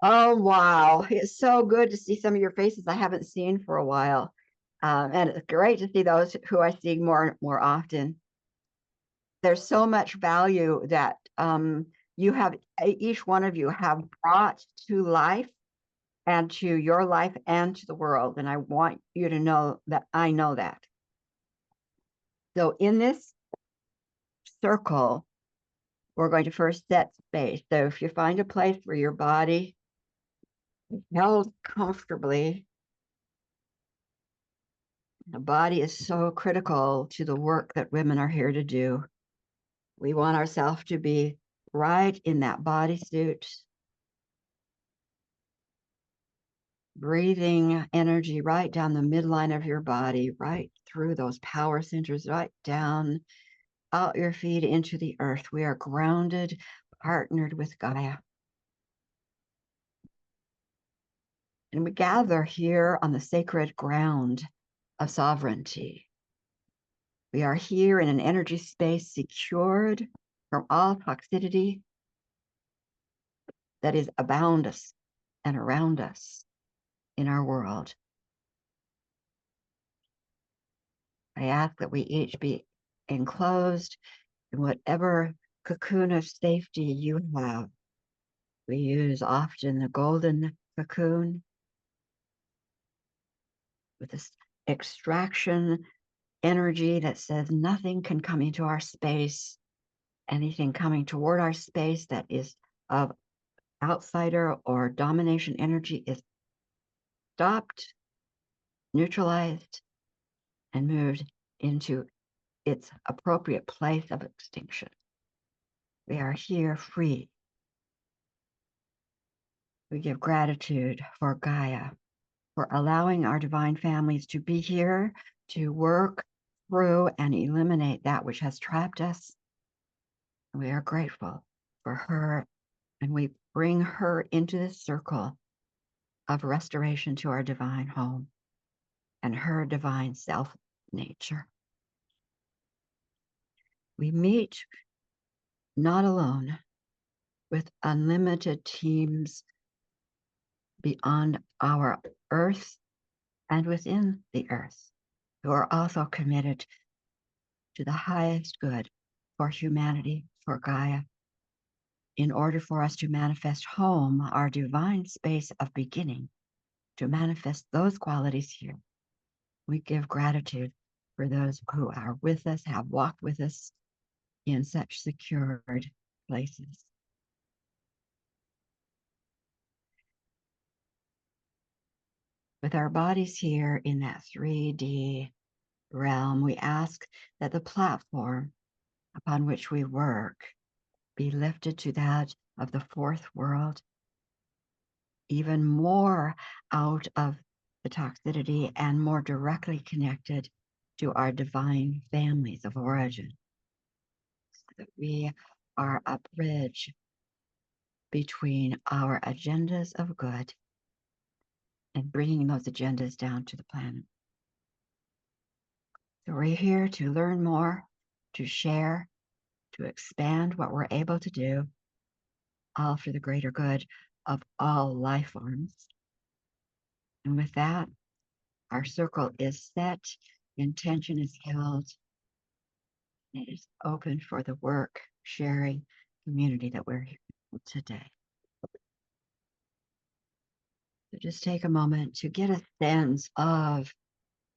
Oh, wow. It's so good to see some of your faces I haven't seen for a while. And it's great to see those who I see more often. There's so much value that you have, each one of you have brought to life and to your life and to the world. And I want you to know that I know that. So in this circle, we're going to first set space. So if you find a place where your body is held comfortably, the body is so critical to the work that women are here to do. We want ourselves to be right in that bodysuit, breathing energy right down the midline of your body, right through those power centers, right down out your feet into the earth. We are grounded, partnered with Gaia. And we gather here on the sacred ground of sovereignty. We are here in an energy space secured from all toxicity that is abound us and around us in our world. I ask that we each be enclosed in whatever cocoon of safety you have. We use often the golden cocoon with this extraction energy that says nothing can come into our space. Anything coming toward our space that is of outsider or domination energy is stopped, neutralized, and moved into its appropriate place of extinction. We are here free. We give gratitude for Gaia, for allowing our divine families to be here to work through and eliminate that which has trapped us. We are grateful for her, and we bring her into this circle of restoration to our divine home and her divine self nature. We meet not alone, with unlimited teams beyond our earth and within the earth who are also committed to the highest good for humanity, for Gaia, in order for us to manifest home, our divine space of beginning, to manifest those qualities here. We give gratitude for those who are with us, have walked with us in such secured places. With our bodies here in that 3D realm, we ask that the platform upon which we work be lifted to that of the fourth world, even more out of the toxicity and more directly connected to our divine families of origin, so that we are a bridge between our agendas of good and bringing those agendas down to the planet. So we're here to learn more, to share, to expand what we're able to do, all for the greater good of all life forms. And with that, our circle is set, intention is held, it is open for the work, sharing community that we're here today. So just take a moment to get a sense of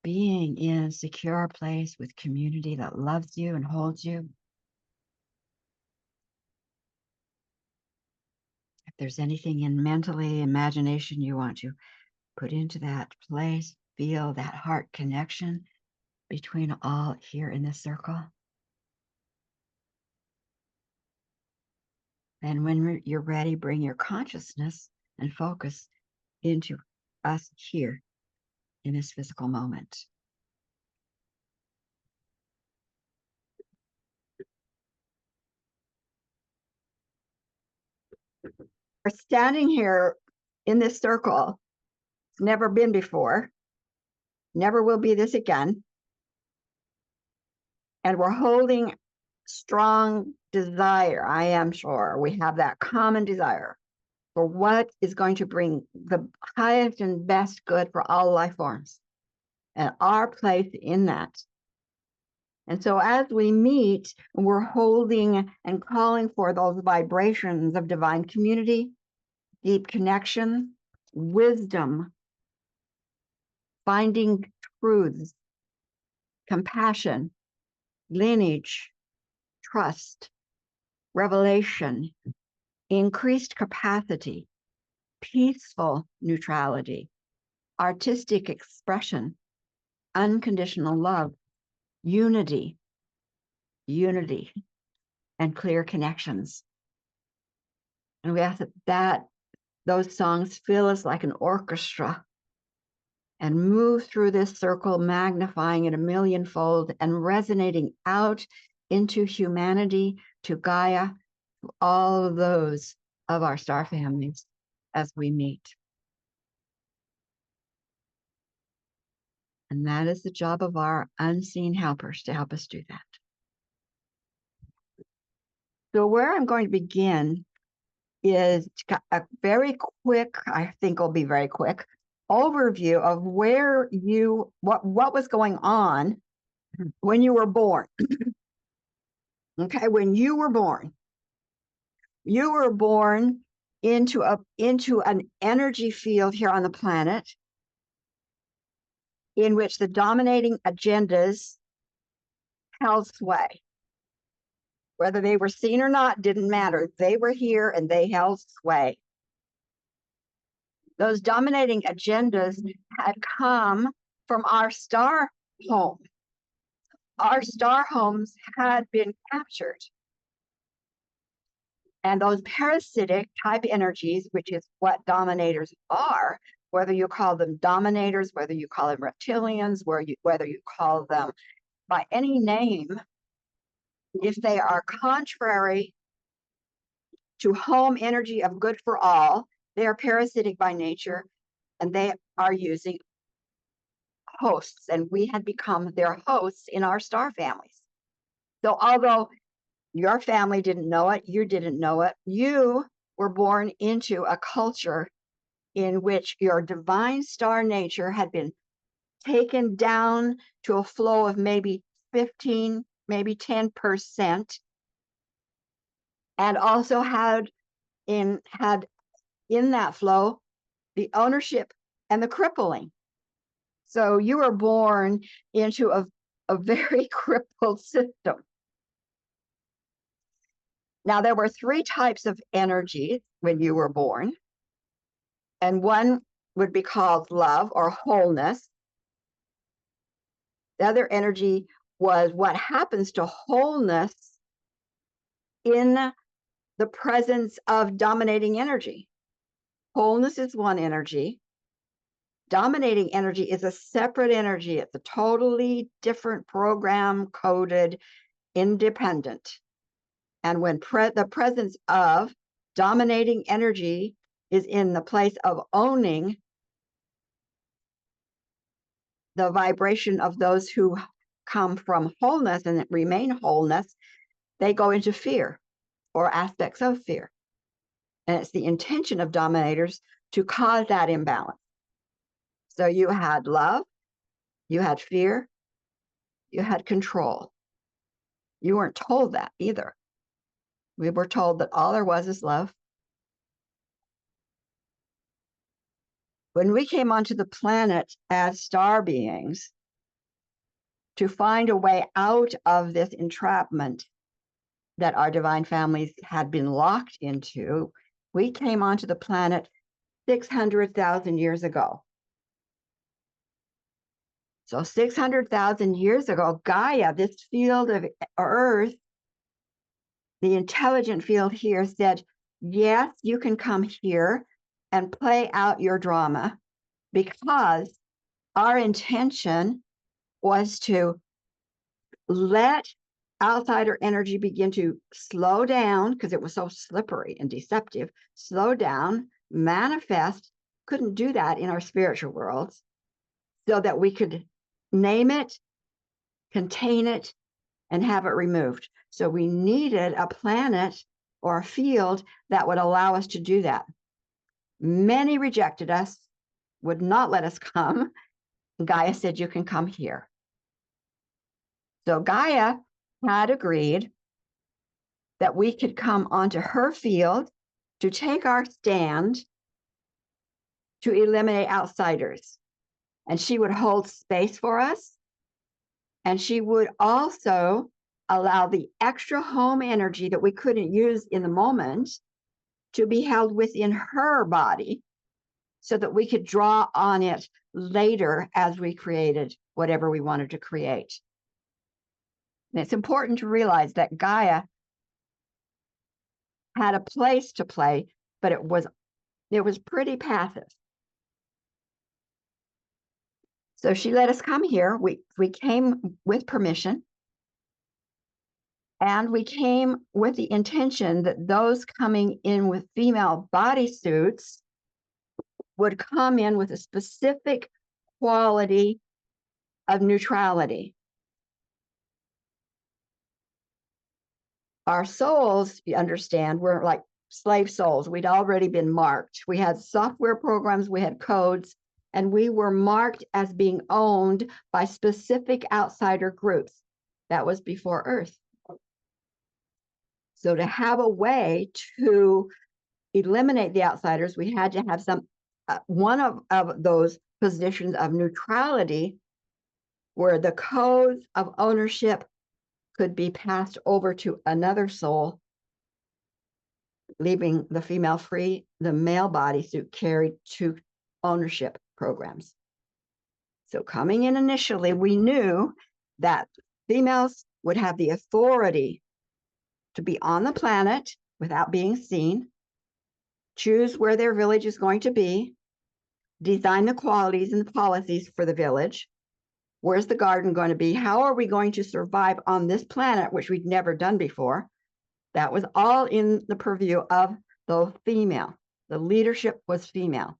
being in a secure place with community that loves you and holds you. If there's anything in mentally, imagination you want to put into that place, feel that heart connection between all here in this circle. And when you're ready, bring your consciousness and focus into us here in this physical moment. We're standing here in this circle. It's never been before, never will be this again. And we're holding strong desire. I am sure we have that common desire for what is going to bring the highest and best good for all life forms and our place in that. And so as we meet, we're holding and calling for those vibrations of divine community, deep connection, wisdom, finding truths, compassion, lineage, trust, revelation, increased capacity, peaceful neutrality, artistic expression, unconditional love, unity, and clear connections. And we ask that those songs fill us like an orchestra and move through this circle, magnifying it a millionfold and resonating out into humanity, to Gaia, to all of those of our star families as we meet. And that is the job of our unseen helpers, to help us do that. So where I'm going to begin is a very quick, I think will be very quick, overview of where what was going on when you were born. Okay, when you were born into an energy field here on the planet in which the dominating agendas held sway. Whether they were seen or not didn't matter. They were here and they held sway. Those dominating agendas had come from our star home. Our star homes had been captured. And those parasitic type energies, which is what dominators are, whether you call them dominators, whether you call them reptilians, whether you call them by any name, if they are contrary to home energy of good for all, they are parasitic by nature, and they are using hosts, and we had become their hosts in our star families. So although your family didn't know it, you didn't know it, you were born into a culture in which your divine star nature had been taken down to a flow of maybe 15, maybe 10%, and also had in that flow the ownership and the crippling. So you were born into a very crippled system. Now, there were 3 types of energy when you were born, and one would be called love or wholeness. The other energy was what happens to wholeness in the presence of dominating energy. Wholeness is one energy. Dominating energy is a separate energy. It's a totally different program, coded, independent. And when the presence of dominating energy is in the place of owning the vibration of those who come from wholeness and remain wholeness, they go into fear or aspects of fear. And it's the intention of dominators to cause that imbalance. So you had love, you had fear, you had control. You weren't told that either. We were told that all there was is love. When we came onto the planet as star beings to find a way out of this entrapment that our divine families had been locked into, we came onto the planet 600,000 years ago. So 600,000 years ago, Gaia, this field of Earth, the intelligent field here, said, yes, you can come here and play out your drama, because our intention was to let outsider energy begin to slow down, because it was so slippery and deceptive, slow down, manifest. Couldn't do that in our spiritual worlds, so that we could name it, contain it, and have it removed. So we needed a planet or a field that would allow us to do that. Many rejected us, would not let us come. Gaia said, you can come here. So Gaia had agreed that we could come onto her field to take our stand to eliminate outsiders. And she would hold space for us. And she would also allow the extra home energy that we couldn't use in the moment to be held within her body so that we could draw on it later as we created whatever we wanted to create. And it's important to realize that Gaia had a place to play, but it was pretty passive. So she let us come here. We came with permission. And we came with the intention that those coming in with female bodysuits would come in with a specific quality of neutrality. Our souls, you understand, were like slave souls. We'd already been marked. We had software programs, we had codes, and we were marked as being owned by specific outsider groups. That was before Earth. So to have a way to eliminate the outsiders, we had to have some one of those positions of neutrality where the codes of ownership could be passed over to another soul, leaving the female free. The male bodysuit carried two ownership programs. So coming in initially, we knew that females would have the authority to be on the planet without being seen, choose where their village is going to be, design the qualities and the policies for the village. Where's the garden going to be? How are we going to survive on this planet, which we'd never done before? That was all in the purview of the female. The leadership was female.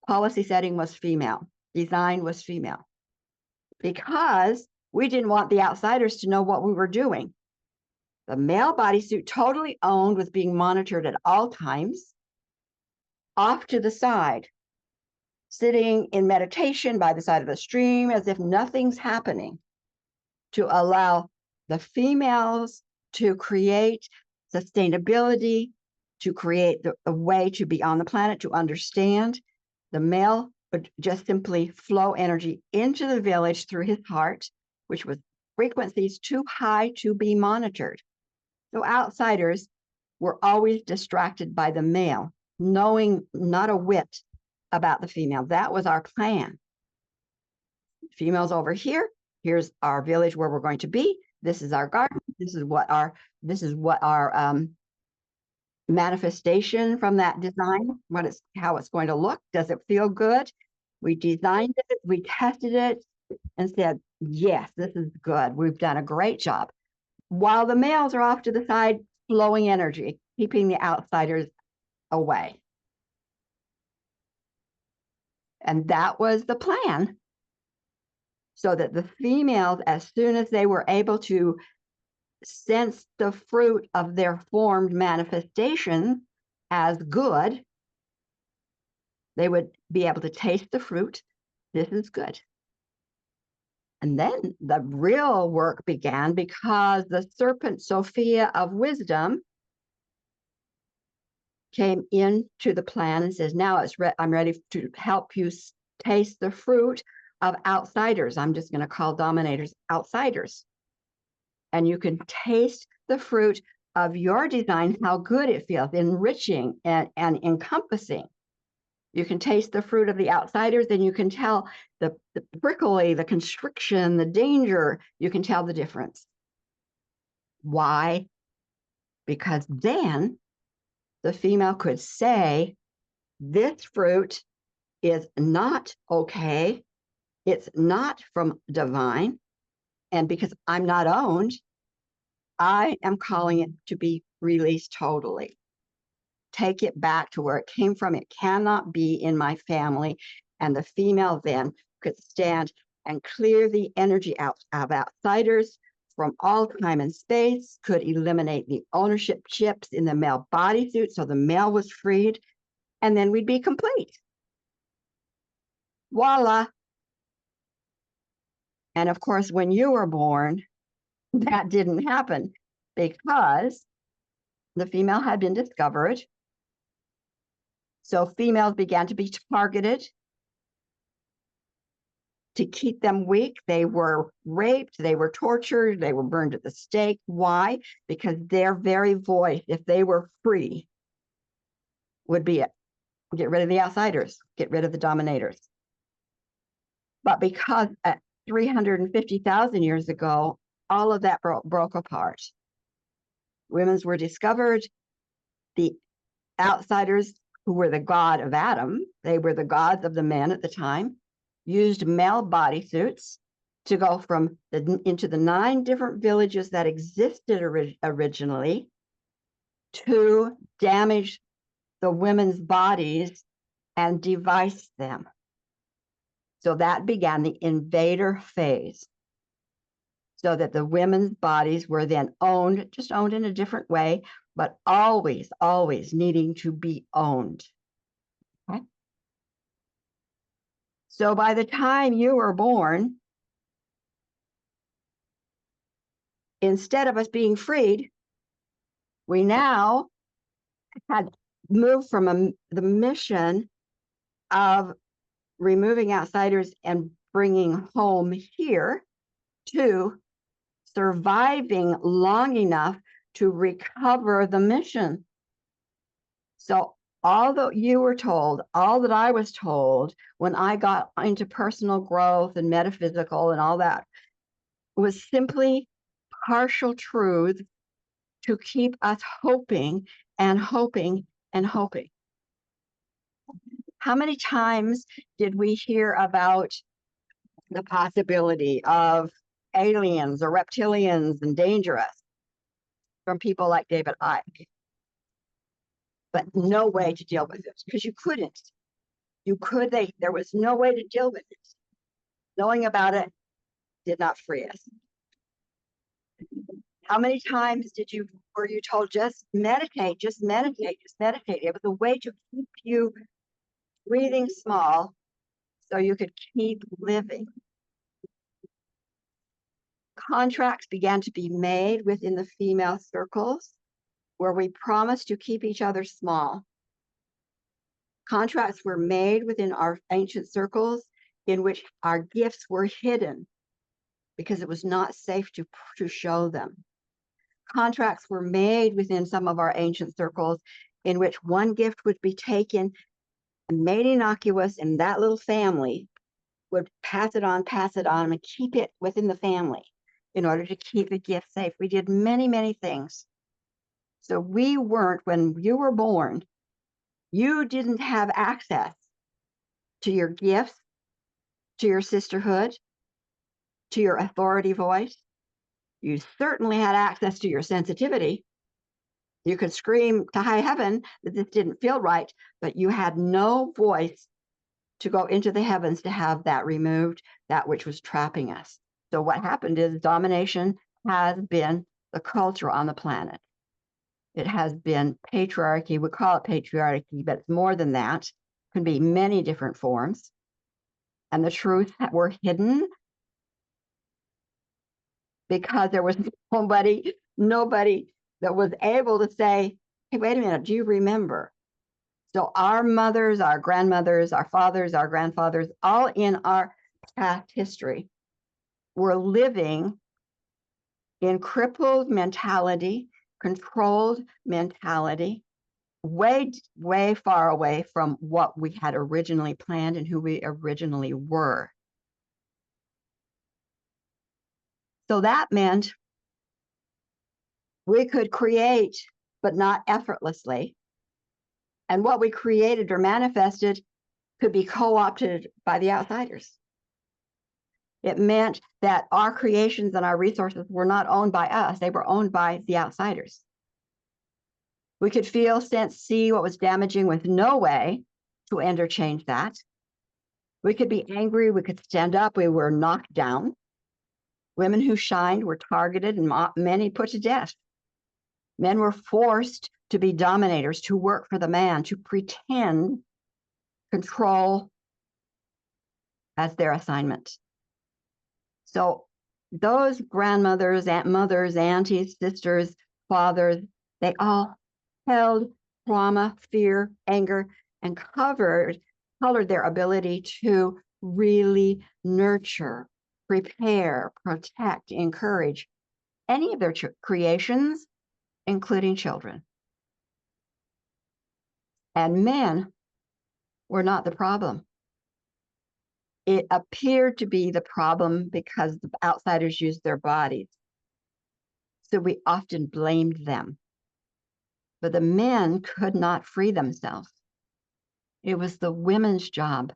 Policy setting was female. Design was female. Because we didn't want the outsiders to know what we were doing. The male bodysuit, totally owned, was being monitored at all times, off to the side, sitting in meditation by the side of the stream as if nothing's happening, to allow the females to create sustainability, to create a way to be on the planet, to understand. The male would just simply flow energy into the village through his heart, which was frequencies too high to be monitored. So outsiders were always distracted by the male, knowing not a whit about the female. That was our plan. Females over here. Here's our village where we're going to be. This is our garden. This is what our manifestation from that design, how it's going to look. Does it feel good? We designed it, we tested it, and said, yes, this is good. We've done a great job. While the males are off to the side, flowing energy, keeping the outsiders away. And that was the plan. So that the females, as soon as they were able to sense the fruit of their formed manifestation as good, they would be able to taste the fruit. This is good. And then the real work began, because the serpent Sophia of wisdom came into the plan and says, now I'm ready to help you taste the fruit of outsiders. I'm just going to call dominators outsiders. And you can taste the fruit of your design, how good it feels, enriching and encompassing. You can taste the fruit of the outsiders, and you can tell the prickly, the constriction, the danger. You can tell the difference. Why? Because then the female could say, this fruit is not okay. It's not from divine. And because I'm not owned, I am calling it to be released totally. Take it back to where it came from. It cannot be in my family. And the female then could stand and clear the energy out of outsiders from all time and space, could eliminate the ownership chips in the male bodysuit, so the male was freed. and then we'd be complete. Voila. And of course, when you were born, that didn't happen because the female had been discovered. So females began to be targeted to keep them weak. They were raped, they were tortured, they were burned at the stake. Why? Because their very voice, if they were free, would be it. Get rid of the outsiders, get rid of the dominators. But because at 350,000 years ago, all of that broke apart. Women's were discovered. The outsiders, who were the god of Adam, they were the gods of the men at the time, used male bodysuits to go from into the 9 different villages that existed originally to damage the women's bodies and device them. So that began the invader phase. So that the women's bodies were then owned, just owned in a different way, but always, always needing to be owned. Okay? So by the time you were born, instead of us being freed, we now had moved from the mission of removing outsiders and bringing home here to surviving long enough to recover the mission. So all that you were told, all that I was told when I got into personal growth and metaphysical and all that was simply partial truth to keep us hoping and hoping and hoping. How many times did we hear about the possibility of aliens or reptilians and dangerous from people like David Icke? But no way to deal with it because you couldn't. There was no way to deal with it. Knowing about it did not free us. How many times were you told, just meditate, just meditate, just meditate? It was a way to keep you breathing small so you could keep living. Contracts began to be made within the female circles where we promised to keep each other small. Contracts were made within our ancient circles in which our gifts were hidden because it was not safe to show them. Contracts were made within some of our ancient circles in which one gift would be taken and made innocuous, and that little family would pass it on, and keep it within the family in order to keep the gift safe. We did many, many things. So we weren't, when you were born, you didn't have access to your gifts, to your sisterhood, to your authority voice. You certainly had access to your sensitivity. You could scream to high heaven that this didn't feel right, but you had no voice to go into the heavens to have that removed, that which was trapping us. So what happened is domination has been the culture on the planet. It has been patriarchy. We call it patriarchy, but it's more than that. It can be many different forms. And the truths that were hidden because there was nobody that was able to say, hey, wait a minute, do you remember? So our mothers, our grandmothers, our fathers, our grandfathers, all in our past history were living in crippled mentality, controlled mentality, way, way far away from what we had originally planned and who we originally were. So that meant we could create, but not effortlessly. And what we created or manifested could be co-opted by the outsiders. It meant that our creations and our resources were not owned by us, they were owned by the outsiders. We could feel, sense, see what was damaging with no way to interchange that. We could be angry, we could stand up, we were knocked down. Women who shined were targeted and many put to death. Men were forced to be dominators, to work for the man, to pretend control as their assignment. So those grandmothers, mothers, aunties, sisters, fathers, they all held trauma, fear, anger, and colored their ability to really nurture, prepare, protect, encourage any of their creations, including children. And men were not the problem. It appeared to be the problem because the outsiders used their bodies. So we often blamed them. But the men could not free themselves. It was the women's job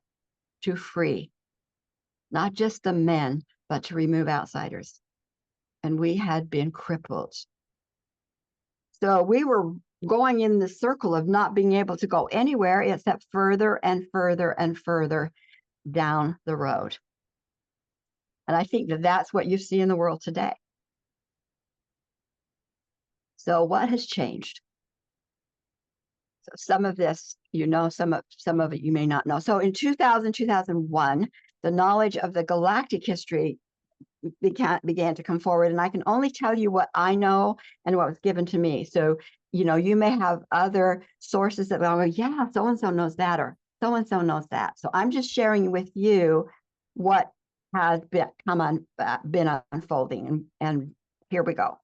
to free, not just the men, but to remove outsiders. And we had been crippled. So we were going in the circle of not being able to go anywhere except further and further and further down the road. And I think that that's what you see in the world today. So what has changed? So some of this, you know, some of it you may not know. So in 2000, 2001, the knowledge of the galactic history began to come forward. And I can only tell you what I know and what was given to me. So, you know, you may have other sources that will go, yeah, so-and-so knows that, or so-and-so knows that. So I'm just sharing with you what has been unfolding. And here we go.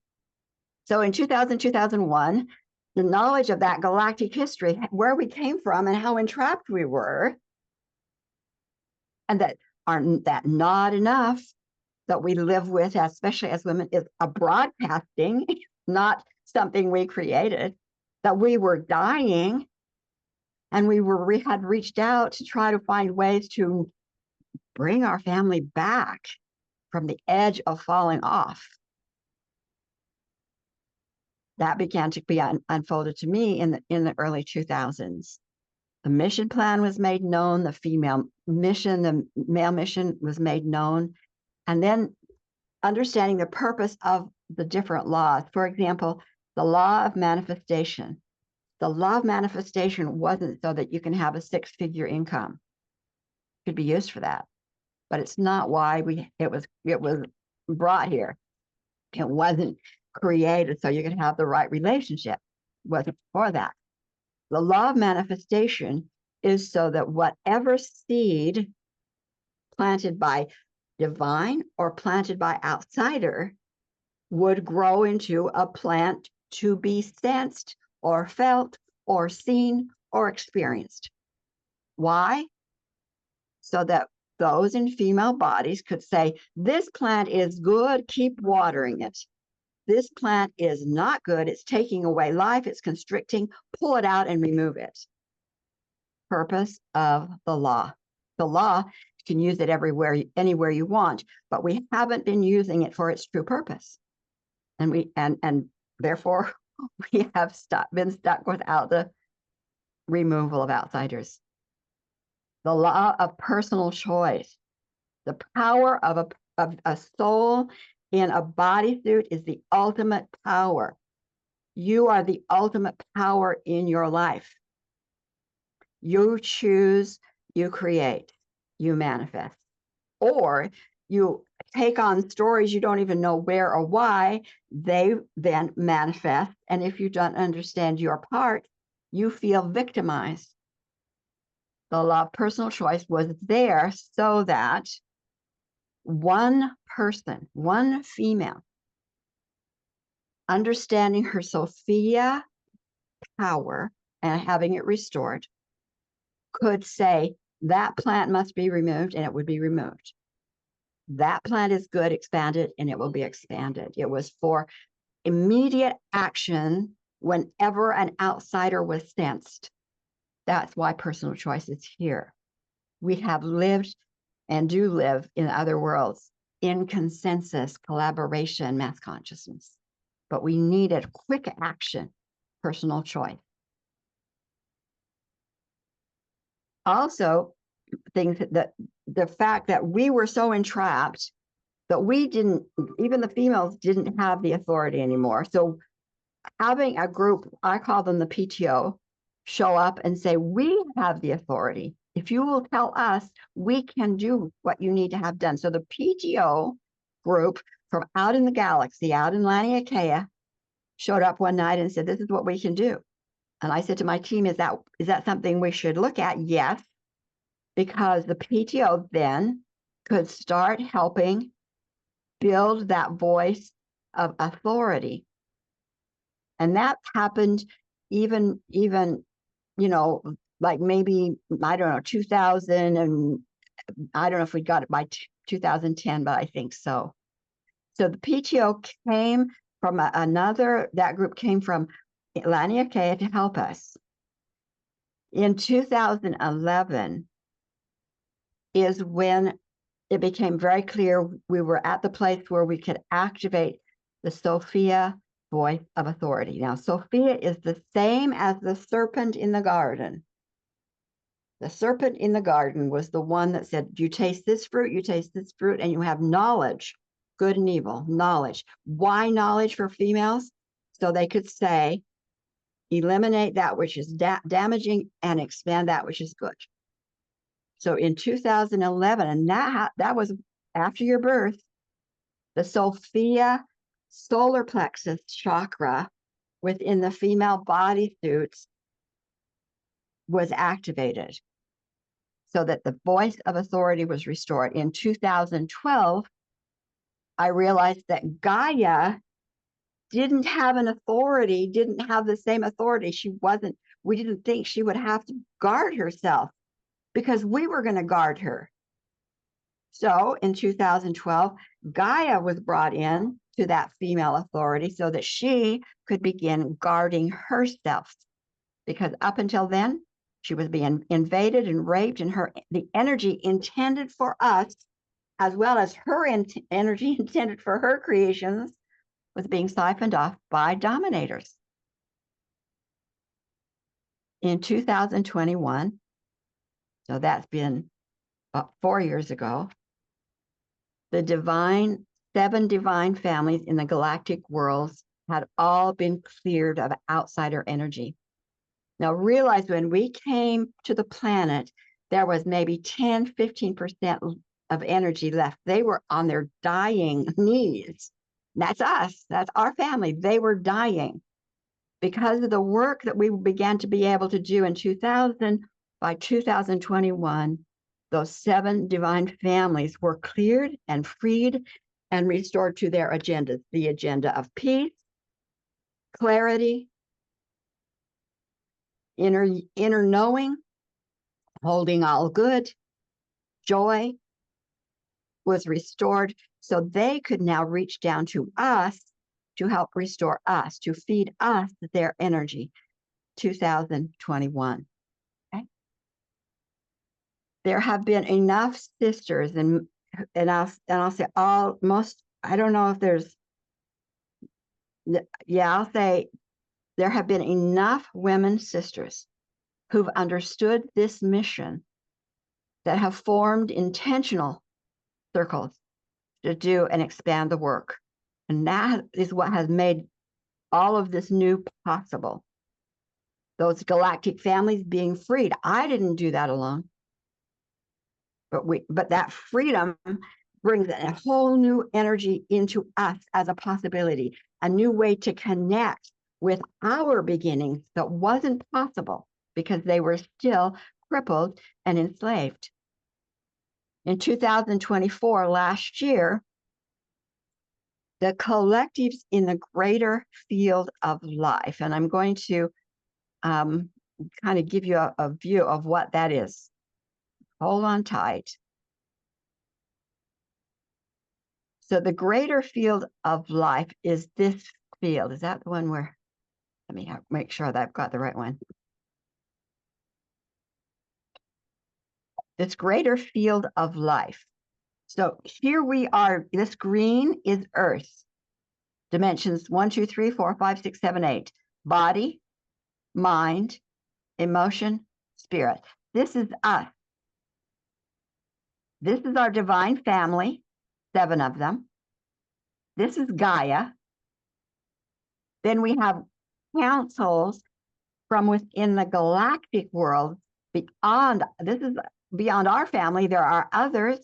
So in 2000, 2001, the knowledge of that galactic history, where we came from and how entrapped we were, and that not enough that we live with, especially as women, is a broadcasting, not something we created, that we were dying, and we had reached out to try to find ways to bring our family back from the edge of falling off. That began to be unfolded to me in the early 2000s. The mission plan was made known, the female mission, the male mission was made known, and then understanding the purpose of the different laws. For example, the law of manifestation. The law of manifestation wasn't so that you can have a six-figure income. It could be used for that, but it's not why it was brought here. It wasn't created so you could have the right relationship. It wasn't for that. The law of manifestation is so that whatever seed planted by divine or planted by outsider would grow into a plant to be sensed or felt or seen or experienced. Why? So that those in female bodies could say, this plant is good, keep watering it. This plant is not good, it's taking away life, it's constricting, pull it out and remove it. Purpose of the law. The law, you can use it everywhere, anywhere you want, but we haven't been using it for its true purpose. And therefore we have been stuck without the removal of outsiders. The law of personal choice. The power of a soul in a bodysuit is the ultimate power. You are the ultimate power in your life. You choose, you create, you manifest. Or you take on stories you don't even know where or why, they then manifest. And if you don't understand your part, you feel victimized. The law of personal choice was there so that one person, one female, understanding her Sophia power and having it restored, could say that plant must be removed, and it would be removed. That plant is good, expanded, and it will be expanded. It was for immediate action whenever an outsider was sensed. That's why personal choice is here. We have lived and do live in other worlds in consensus, collaboration, mass consciousness. But we needed quick action, personal choice. Also, things that the fact that we were so entrapped that we didn't, even the females didn't have the authority anymore. So having a group, I call them the PTO, show up and say, we have the authority. If you will tell us, we can do what you need to have done. So the PTO group from out in the galaxy, out in Laniakea, showed up one night and said, this is what we can do. And I said to my team, is that something we should look at? Yes, because the PTO then could start helping build that voice of authority. And that happened even, like maybe, I don't know, 2000, and I don't know if we got it by 2010, but I think so. So the PTO came from that group came from Laniakea to help us. In 2011 is when it became very clear we were at the place where we could activate the Sophia voice of authority. Now, Sophia is the same as the serpent in the garden. The serpent in the garden was the one that said, you taste this fruit, and you have knowledge, good and evil, knowledge. Why knowledge for females? So they could say, eliminate that which is damaging and expand that which is good. So in 2011, and that was after your birth, the Sophia solar plexus chakra within the female bodysuits was activated so that the voice of authority was restored. In 2012, I realized that Gaia didn't have an authority, didn't have the same authority. We didn't think she would have to guard herself because we were going to guard her. So in 2012, Gaia was brought in to that female authority so that she could begin guarding herself. Because up until then, she was being invaded and raped, and the energy intended for us, as well as her energy intended for her creations, was being siphoned off by dominators. In 2021, so that's been about 4 years ago, the 7 divine families in the galactic worlds had all been cleared of outsider energy. Now realize when we came to the planet, there was maybe 10, 15% of energy left. They were on their dying knees. That's us. That's our family. They were dying. Because of the work that we began to be able to do in 2000, by 2021, those 7 divine families were cleared and freed and restored to their agendas, the agenda of peace, clarity, inner knowing, holding all good, joy was restored, so they could now reach down to us to help restore us, to feed us their energy. 2021. Okay. There have been enough sisters, and I'll say almost. I don't know if there's. Yeah, I'll say there have been enough women sisters who've understood this mission that have formed intentional circles to do and expand the work. And that is what has made all of this new possible. Those galactic families being freed. I didn't do that alone. But that freedom brings a whole new energy into us as a possibility, a new way to connect with our beginnings that wasn't possible because they were still crippled and enslaved. In 2024, last year, the collectives in the greater field of life, and I'm going to kind of give you a view of what that is. Hold on tight. So the greater field of life is this field. Is that the one where, let me make sure that I've got the right one. This greater field of life. So here we are, this green is Earth. Dimensions 1, 2, 3, 4, 5, 6, 7, 8. Body, mind, emotion, spirit. This is us. This is our divine family, 7 of them. This is Gaia. Then we have councils from within the galactic world beyond. This is beyond our family. There are others.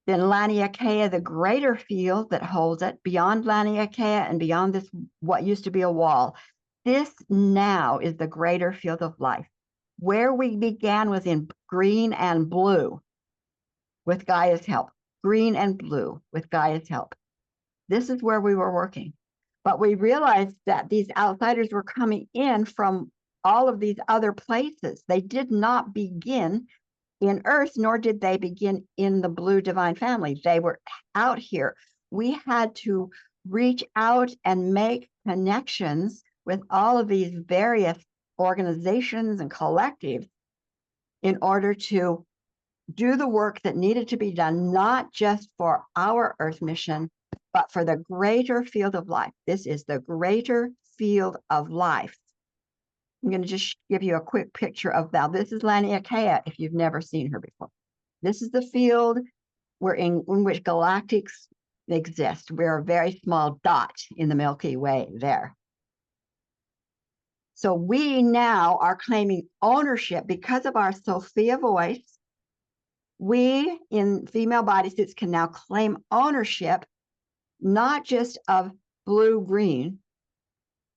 Then Laniakea, the greater field that holds it, beyond Laniakea and beyond this, what used to be a wall. This now is the greater field of life. Where we began was in green and blue with Gaia's help. Green and blue with Gaia's help. This is where we were working. But we realized that these outsiders were coming in from all of these other places. They did not begin in Earth, nor did they begin in the blue divine family. They were out here. We had to reach out and make connections with all of these various organizations and collectives in order to do the work that needed to be done, not just for our Earth mission, but for the greater field of life. This is the greater field of life. I'm going to just give you a quick picture of that. This is Laniakea, if you've never seen her before. This is the field in which galactics exist. We're a very small dot in the Milky Way there. So we now are claiming ownership because of our Sophia voice. We in female bodysuits can now claim ownership, not just of blue-green,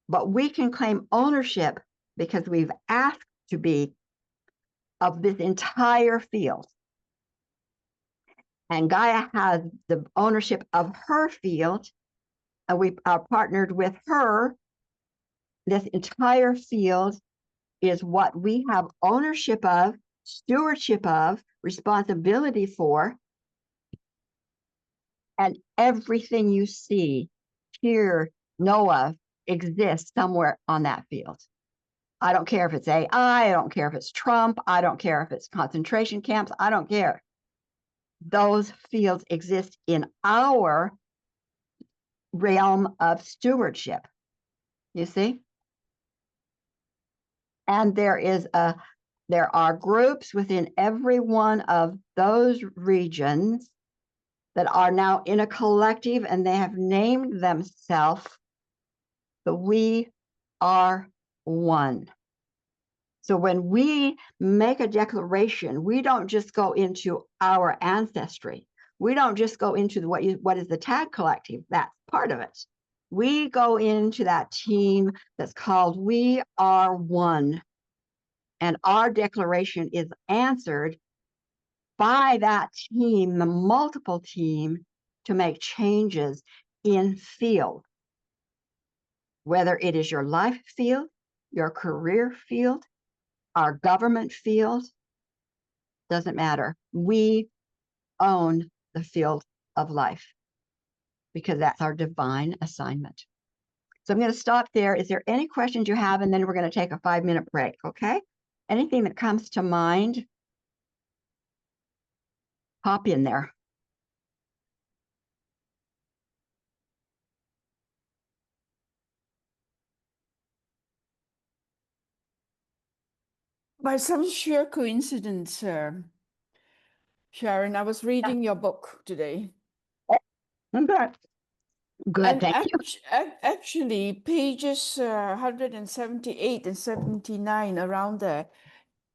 but we can claim ownership because we've asked to be of this entire field. And Gaia has the ownership of her field, and we are partnered with her. This entire field is what we have ownership of, stewardship of, responsibility for, and everything you see, hear, know of exists somewhere on that field. I don't care if it's AI, I don't care if it's Trump, I don't care if it's concentration camps, I don't care. Those fields exist in our realm of stewardship, you see? And there are groups within every one of those regions that are now in a collective, and they have named themselves the We Are One. So when we make a declaration, we don't just go into our ancestry. We don't just go into what is the tag collective. That's part of it. We go into that team that's called We Are One. And our declaration is answered by that team, the multiple team, to make changes in field. Whether it is your life field, your career field, our government field, doesn't matter. We own the field of life because that's our divine assignment. So I'm going to stop there. Is there any questions you have? And then we're going to take a 5-minute break, okay? Anything that comes to mind, hop in there. By some sheer coincidence, Sharon, I was reading your book today. Okay. Good, And thank you. actually, pages 178 and 79 around there,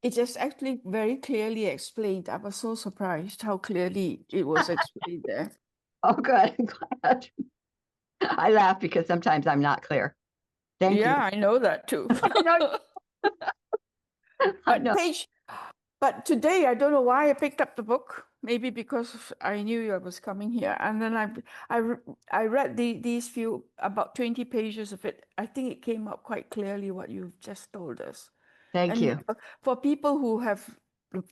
it is actually very clearly explained. I was so surprised how clearly it was explained there. Oh, good. I'm glad. I laugh because sometimes I'm not clear. Thank you. Yeah, I know that too. But today, I don't know why I picked up the book. Maybe because I knew I was coming here. And then I read these few, about 20 pages of it. I think it came up quite clearly what you've just told us. Thank you. For people who have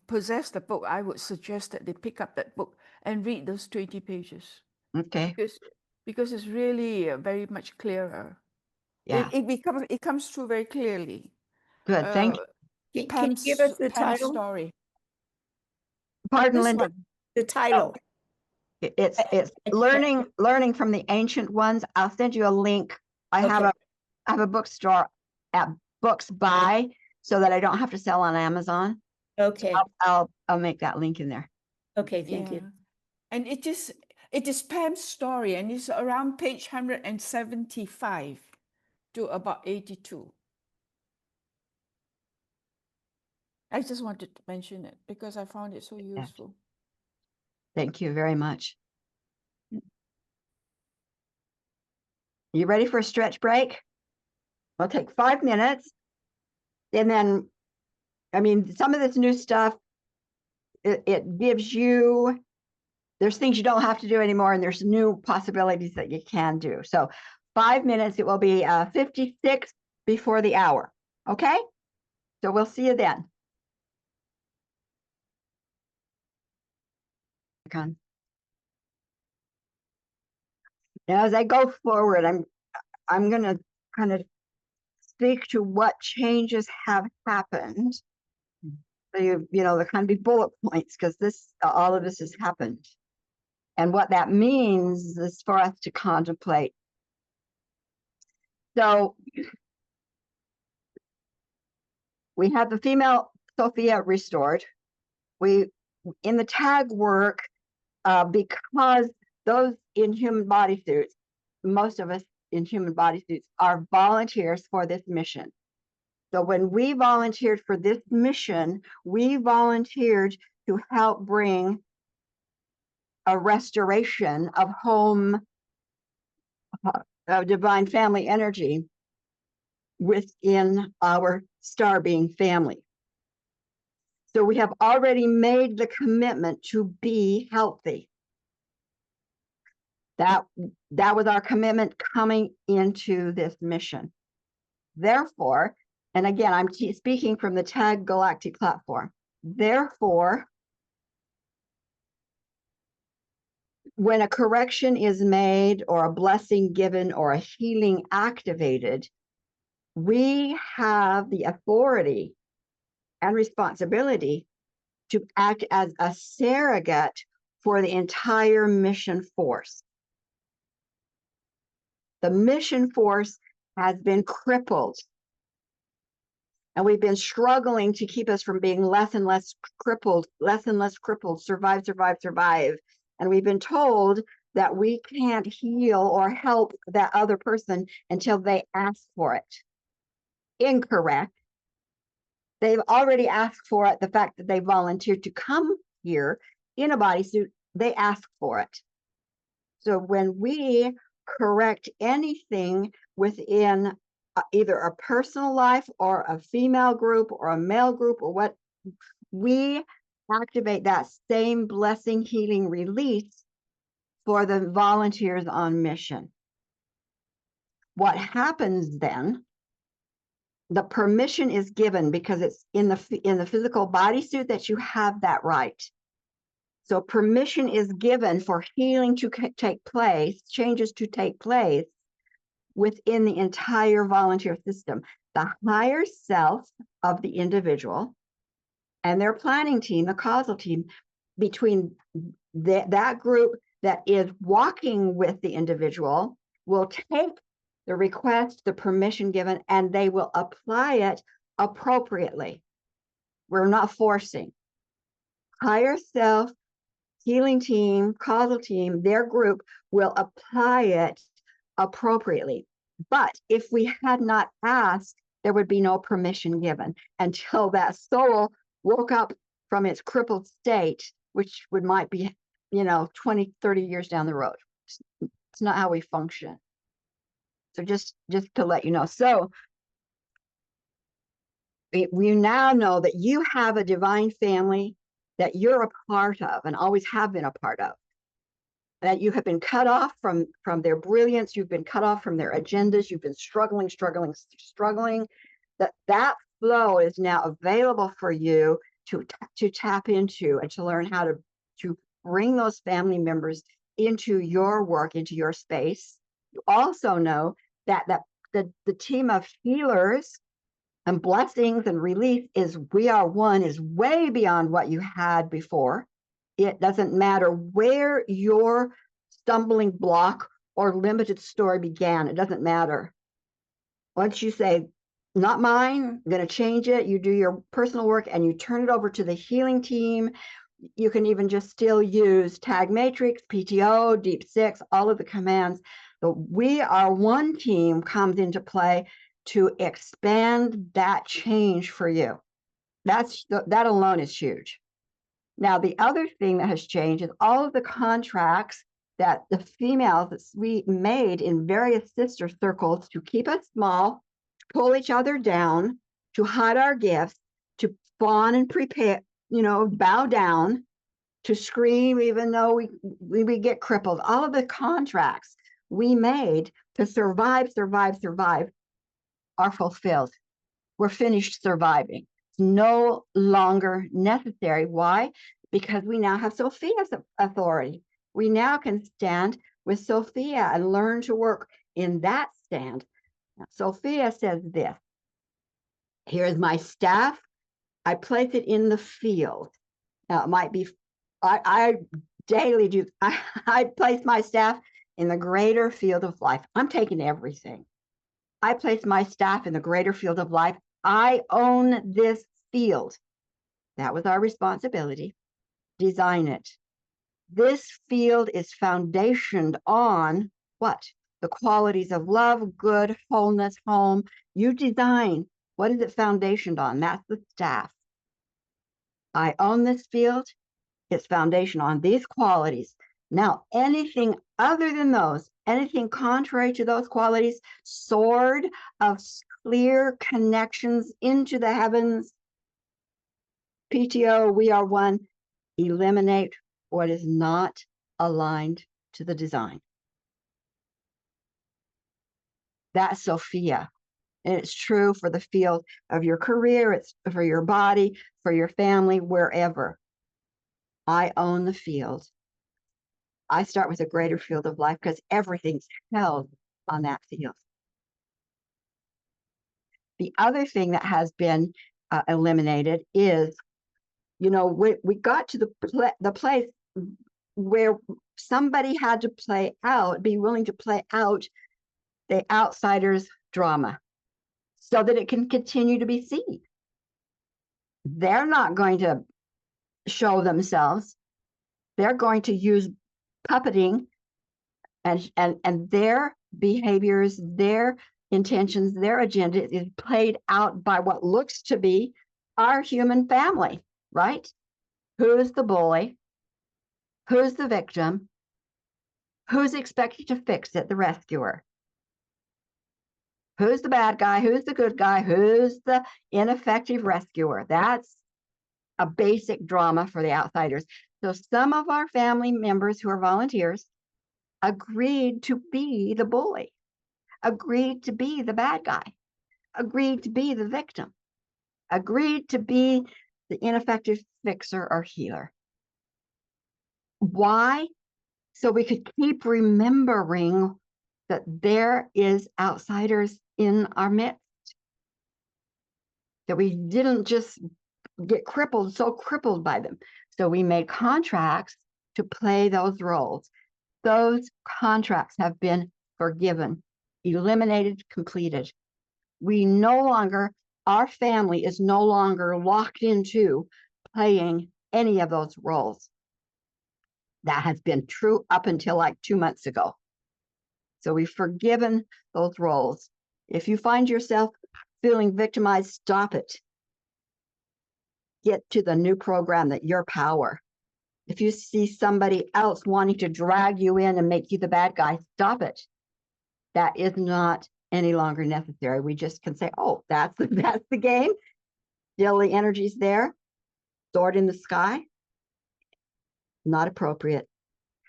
possessed the book, I would suggest that they pick up that book and read those 20 pages. Okay. Because it's really very much clearer. Yeah. It comes through very clearly. Good. Thank you. Can you give us the Pam's title? story. Pardon, This Linda. one, the title. It's learning from the ancient ones. I'll send you a link. I have a bookstore at Books By, so that I don't have to sell on Amazon. Okay. So I'll make that link in there. Okay, thank you. And it is Pam's story, and it's around page 175. to about 82. I just wanted to mention it because I found it so useful. Thank you very much. You ready for a stretch break? We'll take 5 minutes. And then, I mean, some of this new stuff, it gives you, there's things you don't have to do anymore, and there's new possibilities that you can do. So 5 minutes, it will be 56 before the hour. Okay? So we'll see you then. Now, as I go forward, I'm going to kind of speak to what changes have happened. So you know, there kind of be bullet points, because all of this has happened. And what that means is for us to contemplate. So we have the female Sophia restored. We, in the tag work, because those in human bodysuits, most of us in human bodysuits, are volunteers for this mission. So when we volunteered for this mission, we volunteered to help bring a restoration of home, of divine family energy within our star being family. So we have already made the commitment to be healthy. That was our commitment coming into this mission. Therefore, and again, I'm speaking from the TAG Galactic platform. Therefore, when a correction is made or a blessing given or a healing activated, we have the authority and responsibility to act as a surrogate for the entire mission force. The mission force has been crippled, and we've been struggling to keep us from being less and less crippled, survive. And we've been told that we can't heal or help that other person until they ask for it. Incorrect. They've already asked for it. The fact that they volunteered to come here in a bodysuit, they asked for it. So when we correct anything within either a personal life or a female group or a male group or what, we activate that same blessing, healing, release for the volunteers on mission. What happens then, the permission is given because it's in the physical bodysuit that you have that right. So permission is given for healing to take place, changes to take place within the entire volunteer system. The higher self of the individual and their planning team, the causal team, between that group that is walking with the individual will take the request, the permission given, and they will apply it appropriately. We're not forcing. Higher self, healing team, causal team, their group will apply it appropriately. But if we had not asked, there would be no permission given until that soul woke up from its crippled state, which might be, 20, 30 years down the road. It's not how we function. So just to let you know. So we now know that you have a divine family that you're a part of and always have been a part of. That you have been cut off from their brilliance, you've been cut off from their agendas, you've been struggling. That flow is now available for you to tap into and to learn how to bring those family members into your work, into your space. You also know that the team of healers and blessings and release is we are one is way beyond what you had before. It doesn't matter where your stumbling block or limited story began. It doesn't matter. Once you say, not mine, I'm going to change it, you do your personal work and you turn it over to the healing team. You can even just still use Tag Matrix, PTO, Deep Six, all of the commands. The We Are One team comes into play to expand that change for you. That alone is huge. Now, the other thing that has changed is all of the contracts that the females that we made in various sister circles to keep us small, to pull each other down, to hide our gifts, to fawn and prepare, bow down, to scream even though we get crippled. All of the contracts we made to survive are fulfilled. We're finished surviving. It's no longer necessary. Why? Because we now have Sophia's authority. We now can stand with Sophia and learn to work in that stand. Now, Sophia says this. Here's my staff. I place it in the field. Now, it might be, I daily do, I place my staff in the greater field of life. I'm taking everything. I place my staff in the greater field of life. I own this field. That was our responsibility. Design it. This field is foundationed on what? The qualities of love, good, wholeness, home. You design. What is it foundationed on? That's the staff. I own this field. It's foundation on these qualities. Now, anything other than those, anything contrary to those qualities, sword of clear connections into the heavens, PTO, we are one, eliminate what is not aligned to the design. That's Sophia. And it's true for the field of your career, it's for your body, for your family, wherever. I own the field. I start with a greater field of life because everything's held on that field. The other thing that has been eliminated is, we got to the place where somebody had to be willing to play out the outsider's drama so that it can continue to be seen. They're not going to show themselves. They're going to use puppeting and their behaviors, their intentions, their agenda is played out by what looks to be our human family, right? Who's the bully? Who's the victim? Who's expected to fix it? The rescuer. Who's the bad guy? Who's the good guy? Who's the ineffective rescuer? That's a basic drama for the outsiders. So some of our family members who are volunteers agreed to be the bully, agreed to be the bad guy, agreed to be the victim, agreed to be the ineffective fixer or healer. Why? So we could keep remembering that there is outsiders in our midst, that we didn't just get so crippled by them. So we made contracts to play those roles. Those contracts have been forgiven, eliminated, completed. Our family is no longer locked into playing any of those roles. That has been true up until like 2 months ago. So we've forgiven those roles. If you find yourself feeling victimized, stop it. Get to the new program that your power. If you see somebody else wanting to drag you in and make you the bad guy, stop it. That is not any longer necessary. We just can say, oh, that's the game. Still the energy's there. Sword in the sky. Not appropriate.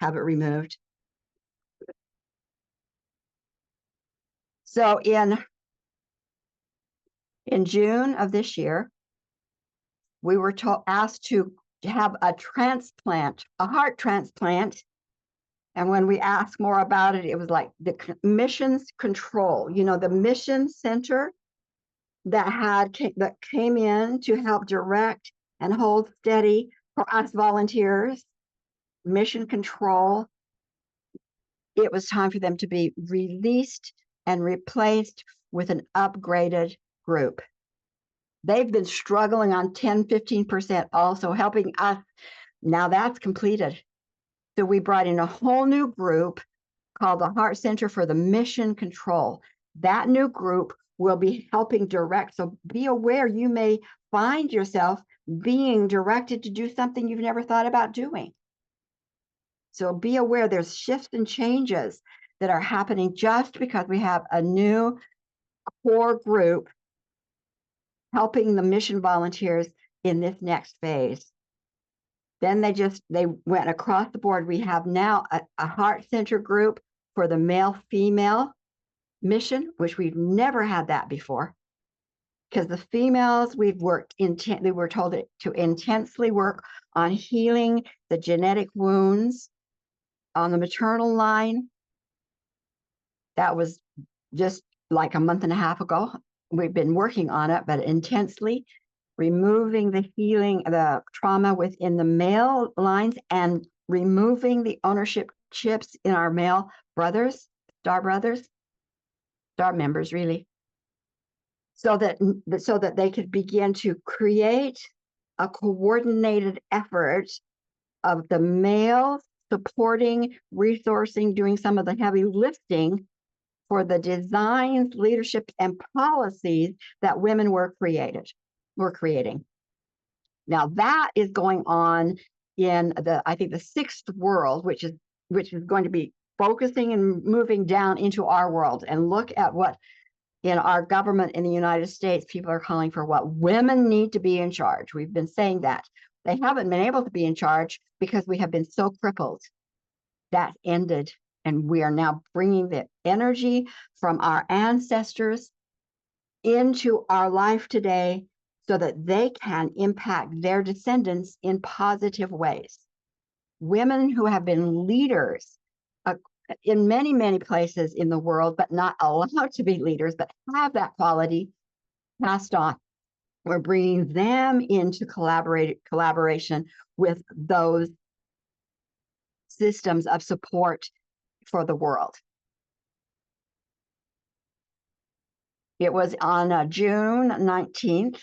Have it removed. So in June of this year, we were asked to have a transplant, a heart transplant. And when we asked more about it, it was like the missions control, the mission center that came in to help direct and hold steady for us volunteers, mission control. It was time for them to be released and replaced with an upgraded group. They've been struggling on 10, 15%, also helping us. Now that's completed. So we brought in a whole new group called the Heart Center for the Mission Control. That new group will be helping direct. So be aware, you may find yourself being directed to do something you've never thought about doing. So be aware there's shifts and changes that are happening just because we have a new core group helping the mission volunteers in this next phase. Then they went across the board. We have now a heart center group for the male-female mission, which we've never had that before. Because the females, we were told to intensely work on healing the genetic wounds on the maternal line. That was just like a month and a half ago. We've been working on it, but intensely removing the healing, the trauma within the male lines, and removing the ownership chips in our male brothers, star members, really, so that they could begin to create a coordinated effort of the males supporting, resourcing, doing some of the heavy lifting for the designs, leadership, and policies that women were creating. Now that is going on in I think the sixth world, which is going to be focusing and moving down into our world. And look at what in our government in the United States, people are calling for what women need to be in charge. We've been saying that. They haven't been able to be in charge because we have been so crippled. That ended. And we are now bringing the energy from our ancestors into our life today so that they can impact their descendants in positive ways. Women who have been leaders in many, many places in the world, but not allowed to be leaders, but have that quality passed on. We're bringing them into collaboration with those systems of support for the world. It was on June 19th,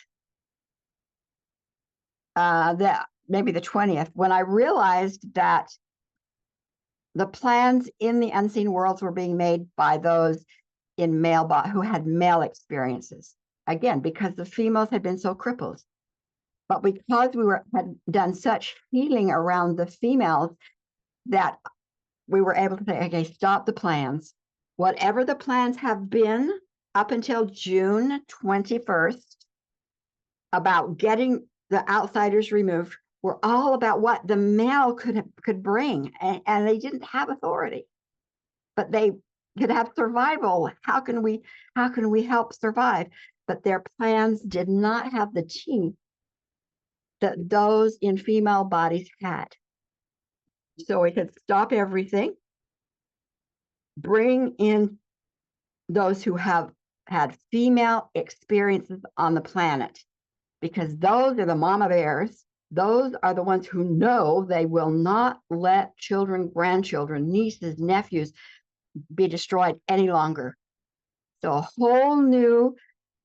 maybe the 20th, when I realized that the plans in the unseen worlds were being made by those in who had male experiences. Again, because the females had been so crippled. But because had done such healing around the females that we were able to say, okay, stop the plans. Whatever the plans have been up until June 21st about getting the outsiders removed were all about what the male could bring, and they didn't have authority, but they could have survival. How can we help survive? But their plans did not have the teeth that those in female bodies had. So we could stop everything, bring in those who have had female experiences on the planet, because those are the mama bears. Those are the ones who know they will not let children, grandchildren, nieces, nephews be destroyed any longer. So a whole new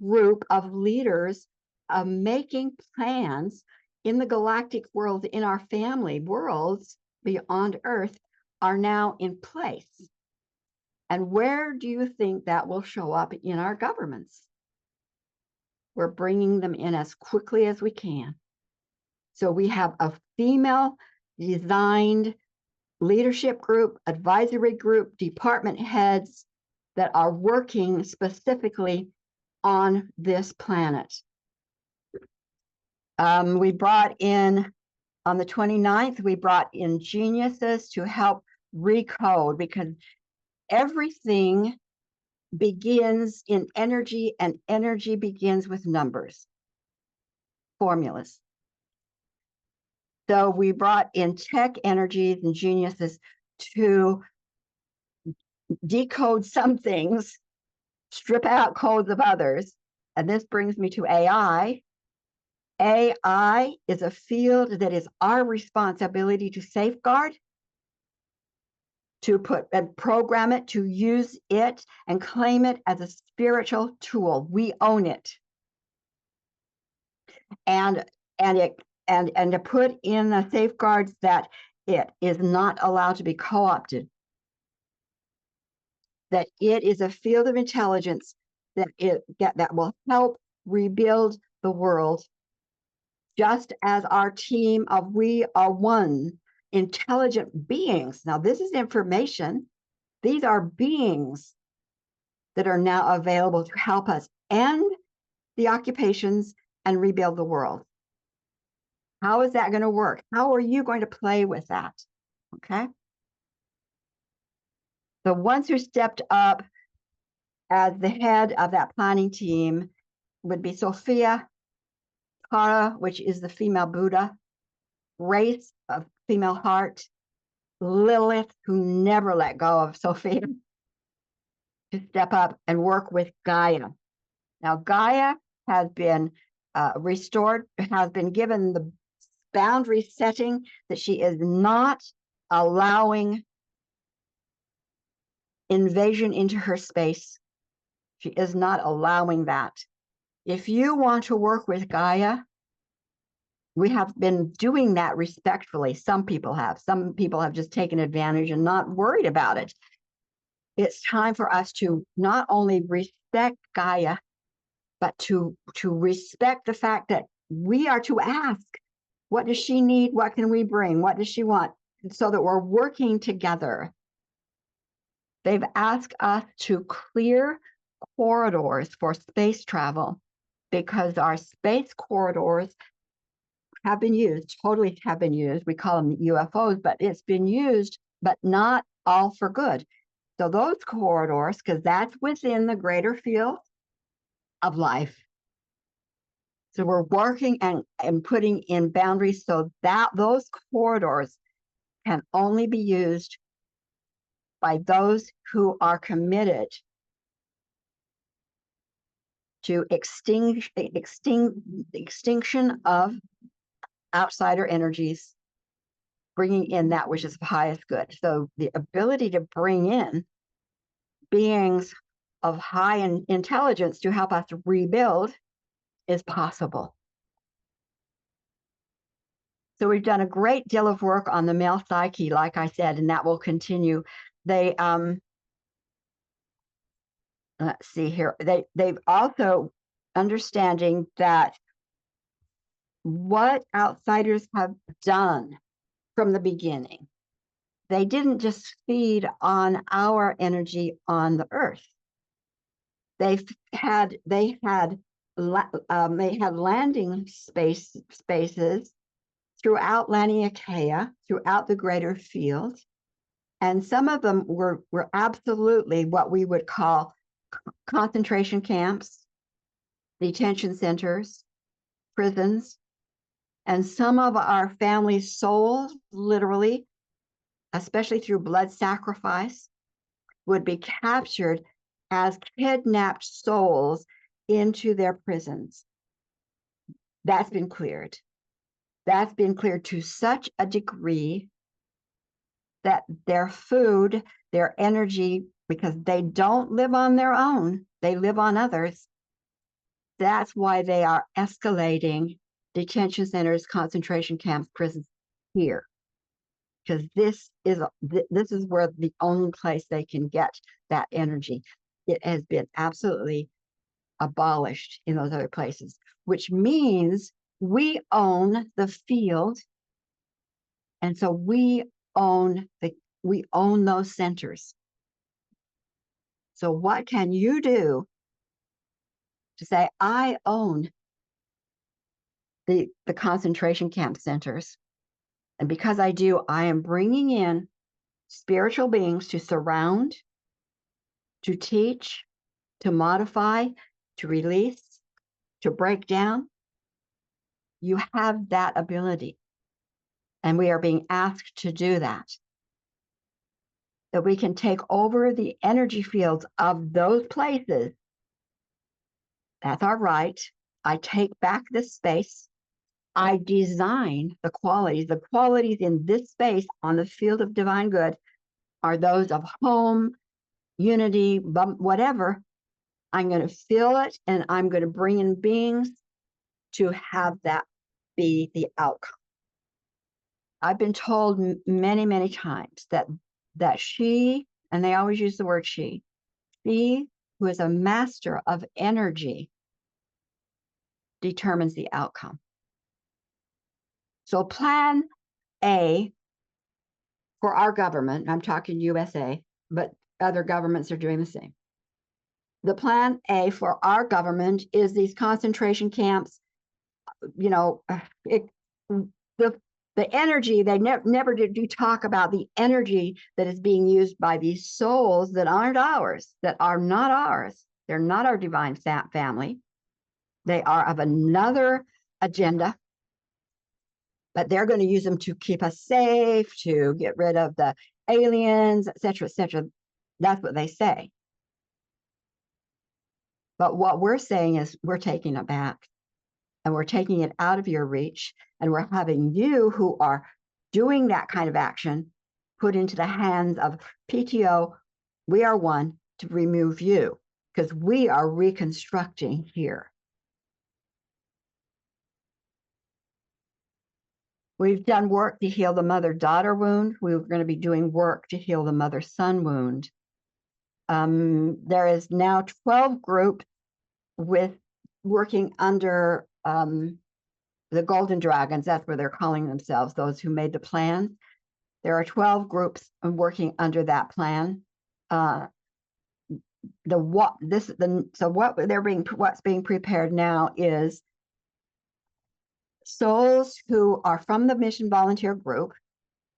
group of leaders of making plans in the galactic world, in our family worlds beyond Earth, are now in place. And where do you think that will show up in our governments? We're bringing them in as quickly as we can. So we have a female designed leadership group, advisory group, department heads that are working specifically on this planet. We brought in, on the 29th, we brought in geniuses to help recode, because everything begins in energy, and energy begins with numbers, formulas. So we brought in tech energies and geniuses to decode some things, strip out codes of others. And this brings me to AI. AI is a field that is our responsibility to safeguard, to put and program it, to use it and claim it as a spiritual tool. We own it. And to put in the safeguards that it is not allowed to be co-opted. that it is a field of intelligence that will help rebuild the world, just as our team of We Are One intelligent beings. Now, this is information. These are beings that are now available to help us end the occupations and rebuild the world. How is that going to work? How are you going to play with that? Okay. The ones who stepped up as the head of that planning team would be Sophia, Tara, which is the female Buddha, Race, a female heart, Lilith, who never let go of Sophia, to step up and work with Gaia. Now, Gaia has been restored, has been given the boundary setting that she is not allowing invasion into her space. She is not allowing that. If you want to work with Gaia, we have been doing that respectfully. Some people have just taken advantage and not worried about it. It's time for us to not only respect Gaia, but to respect the fact that we are to ask, what does she need? What can we bring? What does she want? So that we're working together. They've asked us to clear corridors for space travel because our space corridors have been used, totally have been used. We call them UFOs, but it's been used, but not all for good. So those corridors, because that's within the greater field of life. So we're working and putting in boundaries so that those corridors can only be used by those who are committed to extinction of outsider energies, bringing in that which is the highest good. So the ability to bring in beings of high intelligence to help us rebuild is possible. So we've done a great deal of work on the male psyche, like I said, and that will continue. They let's see here. They've also understanding that what outsiders have done from the beginning, they didn't just feed on our energy on the earth. They had landing spaces throughout Laniakea, throughout the greater field, and some of them were absolutely what we would call concentration camps, detention centers, prisons, and some of our families' souls, literally, especially through blood sacrifice, would be captured as kidnapped souls into their prisons. That's been cleared. That's been cleared to such a degree that their food, their energy, because they don't live on their own, they live on others. That's why they are escalating detention centers, concentration camps, prisons here. Because this is where the only place they can get that energy. It has been absolutely abolished in those other places, which means we own the field, and so we own those centers. So what can you do to say, I own the concentration camp centers, and because I do, I am bringing in spiritual beings to surround, to teach, to modify, to release, to break down. You have that ability. And we are being asked to do that. That we can take over the energy fields of those places. That's our right. I take back this space. I design the qualities. The qualities in this space on the field of divine good are those of home, unity, whatever. I'm going to fill it, and I'm going to bring in beings to have that be the outcome. I've been told many, many times that she, and they always use the word she, He who is a master of energy determines the outcome. So plan A for our government, I'm talking USA, but other governments are doing the same. The plan A for our government is these concentration camps. You know, the energy, they never do talk about the energy that is being used by these souls that aren't ours, that are not ours. They're not our divine family. They are of another agenda, but they're going to use them to keep us safe, to get rid of the aliens, et cetera, et cetera. That's what they say. But what we're saying is we're taking it back, and we're taking it out of your reach, and we're having you who are doing that kind of action put into the hands of PTO. We are one to remove you, because we are reconstructing here. We've done work to heal the mother-daughter wound. We're going to be doing work to heal the mother-son wound. There is now 12 groups with working under the Golden Dragons. That's where they're calling themselves, those who made the plan. There are 12 groups working under that plan. What's being prepared now is souls who are from the mission volunteer group,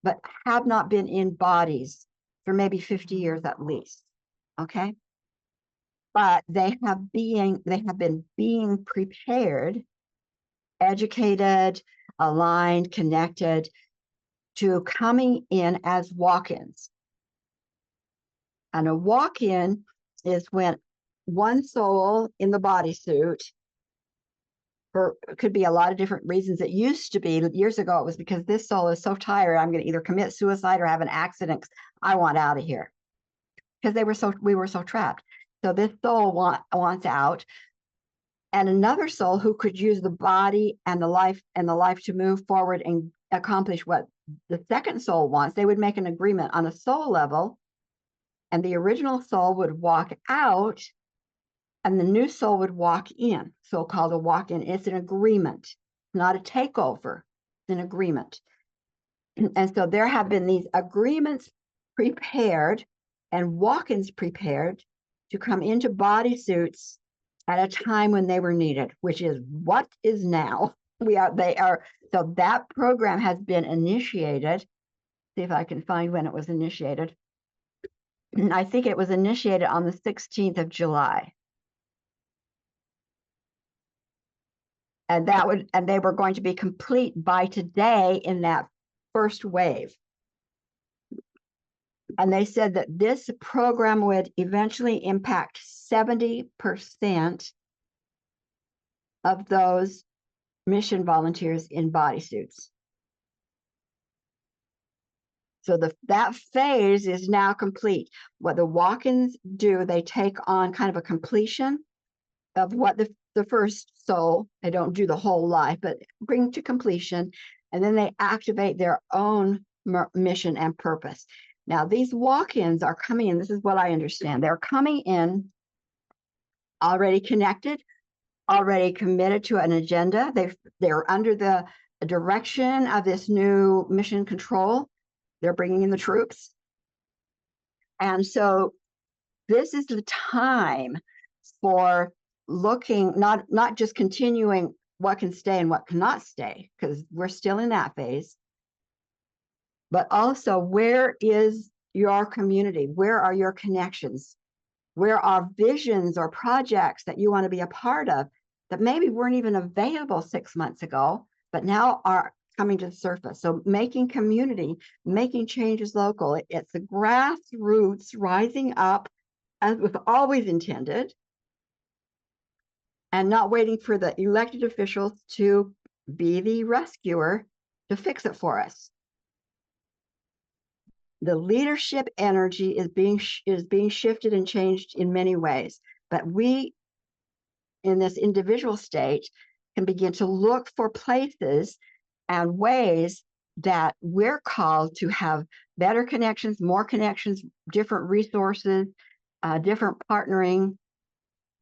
but have not been in bodies for maybe 50 years at least. Okay. But they have been being prepared, educated, aligned, connected to coming in as walk-ins. And a walk-in is when one soul in the bodysuit, it could be a lot of different reasons. It used to be years ago, it was because this soul is so tired, I'm going to either commit suicide or have an accident. I want out of here, because we were so trapped. So this soul wants out, and another soul who could use the body and the life to move forward and accomplish what the second soul wants. They would make an agreement on a soul level, and the original soul would walk out, and the new soul would walk in, so-called a walk-in. It's an agreement, not a takeover. It's an agreement. And so there have been these agreements prepared and walk-ins prepared to come into bodysuits at a time when they were needed, which is what is now. So that program has been initiated. See if I can find when it was initiated. I think it was initiated on the 16th of July. And they were going to be complete by today in that first wave. And they said that this program would eventually impact 70% of those mission volunteers in bodysuits. So that phase is now complete. What the walk-ins do, they take on kind of a completion of what the first soul, they don't do the whole life, but bring to completion, and then they activate their own mission and purpose. Now, these walk-ins are coming in, this is what I understand, they're coming in already connected, already committed to an agenda. They're under the direction of this new mission control. They're bringing in the troops. And so this is the time for looking, not just continuing what can stay and what cannot stay, because we're still in that phase, but also where is your community? Where are your connections? Where are visions or projects that you want to be a part of that maybe weren't even available 6 months ago, but now are coming to the surface? So making community, making changes local. It's the grassroots rising up as was always intended, and not waiting for the elected officials to be the rescuer to fix it for us. The leadership energy is being shifted and changed in many ways, but we, in this individual state, can begin to look for places and ways that we're called to have better connections, more connections, different resources, different partnering,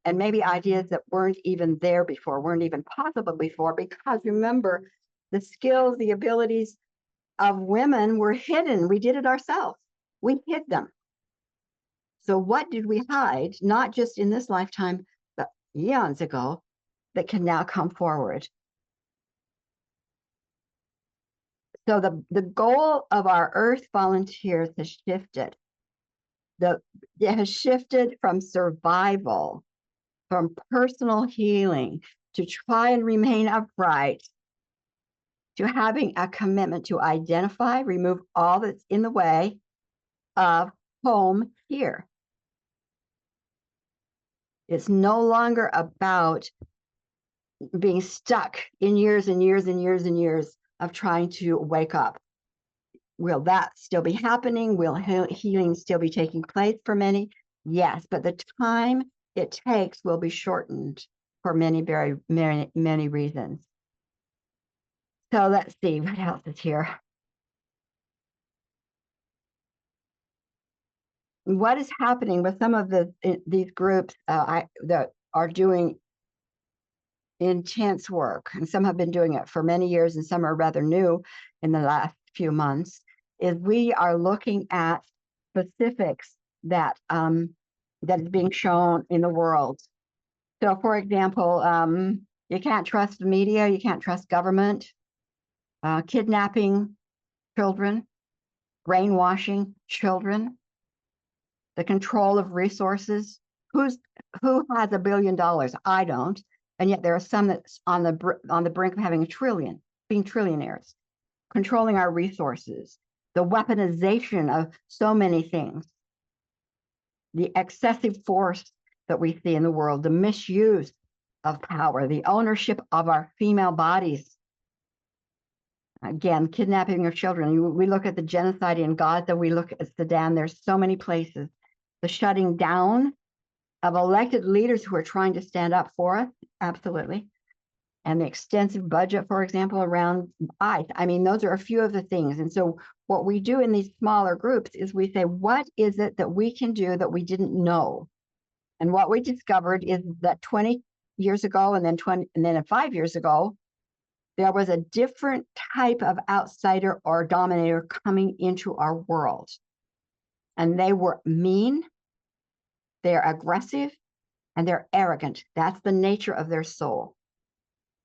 and maybe ideas that weren't even there before, weren't even possible before, because remember, the skills, the abilities of women were hidden. We did it ourselves. We hid them. So what did we hide, not just in this lifetime, but eons ago, that can now come forward? So the goal of our Earth volunteers has shifted. It has shifted from survival, from personal healing, to try and remain upright, to having a commitment to identify, remove all that's in the way of home here. It's no longer about being stuck in years and years and years and years of trying to wake up. Will that still be happening? Will healing still be taking place for many? Yes, but the time it takes will be shortened for many, very many reasons. So let's see what else is here. What is happening with some of these groups that are doing intense work, and some have been doing it for many years, and some are rather new in the last few months, is we are looking at specifics that that is being shown in the world. So, for example, you can't trust the media, you can't trust government, kidnapping children, brainwashing children, the control of resources. Who has $1 billion? I don't. And yet there are some that's on the brink of having $1 trillion, being trillionaires, controlling our resources, the weaponization of so many things, the excessive force that we see in the world, the misuse of power, the ownership of our female bodies. Again, kidnapping of children. We look at the genocide in Gaza, we look at Sudan, there's so many places. The shutting down of elected leaders who are trying to stand up for us, absolutely. And the extensive budget, for example, around ICE. I mean, those are a few of the things. And so what we do in these smaller groups is we say, what is it that we can do that we didn't know? And what we discovered is that 20 years ago and then 5 years ago, there was a different type of outsider or dominator coming into our world. And they were mean, they're aggressive, and they're arrogant. That's the nature of their soul.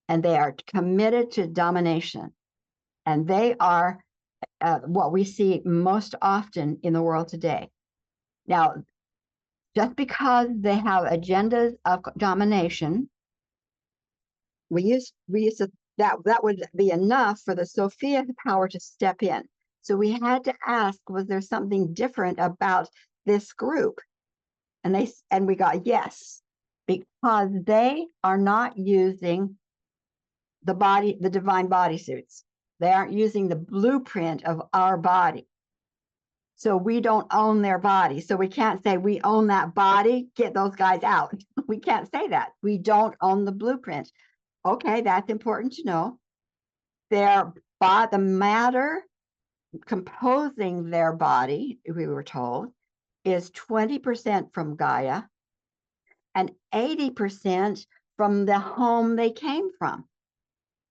And they are committed to domination. And they are what we see most often in the world today. Now, just because they have agendas of domination, we used to, that would be enough for the Sophia power to step in. So we had to ask, was there something different about this group? And we got yes, because they are not using the divine bodysuits. They aren't using the blueprint of our body. So we don't own their body. So we can't say we own that body, get those guys out. We can't say that. We don't own the blueprint. Okay, that's important to know. The matter composing their body, we were told, is 20% from Gaia and 80% from the home they came from.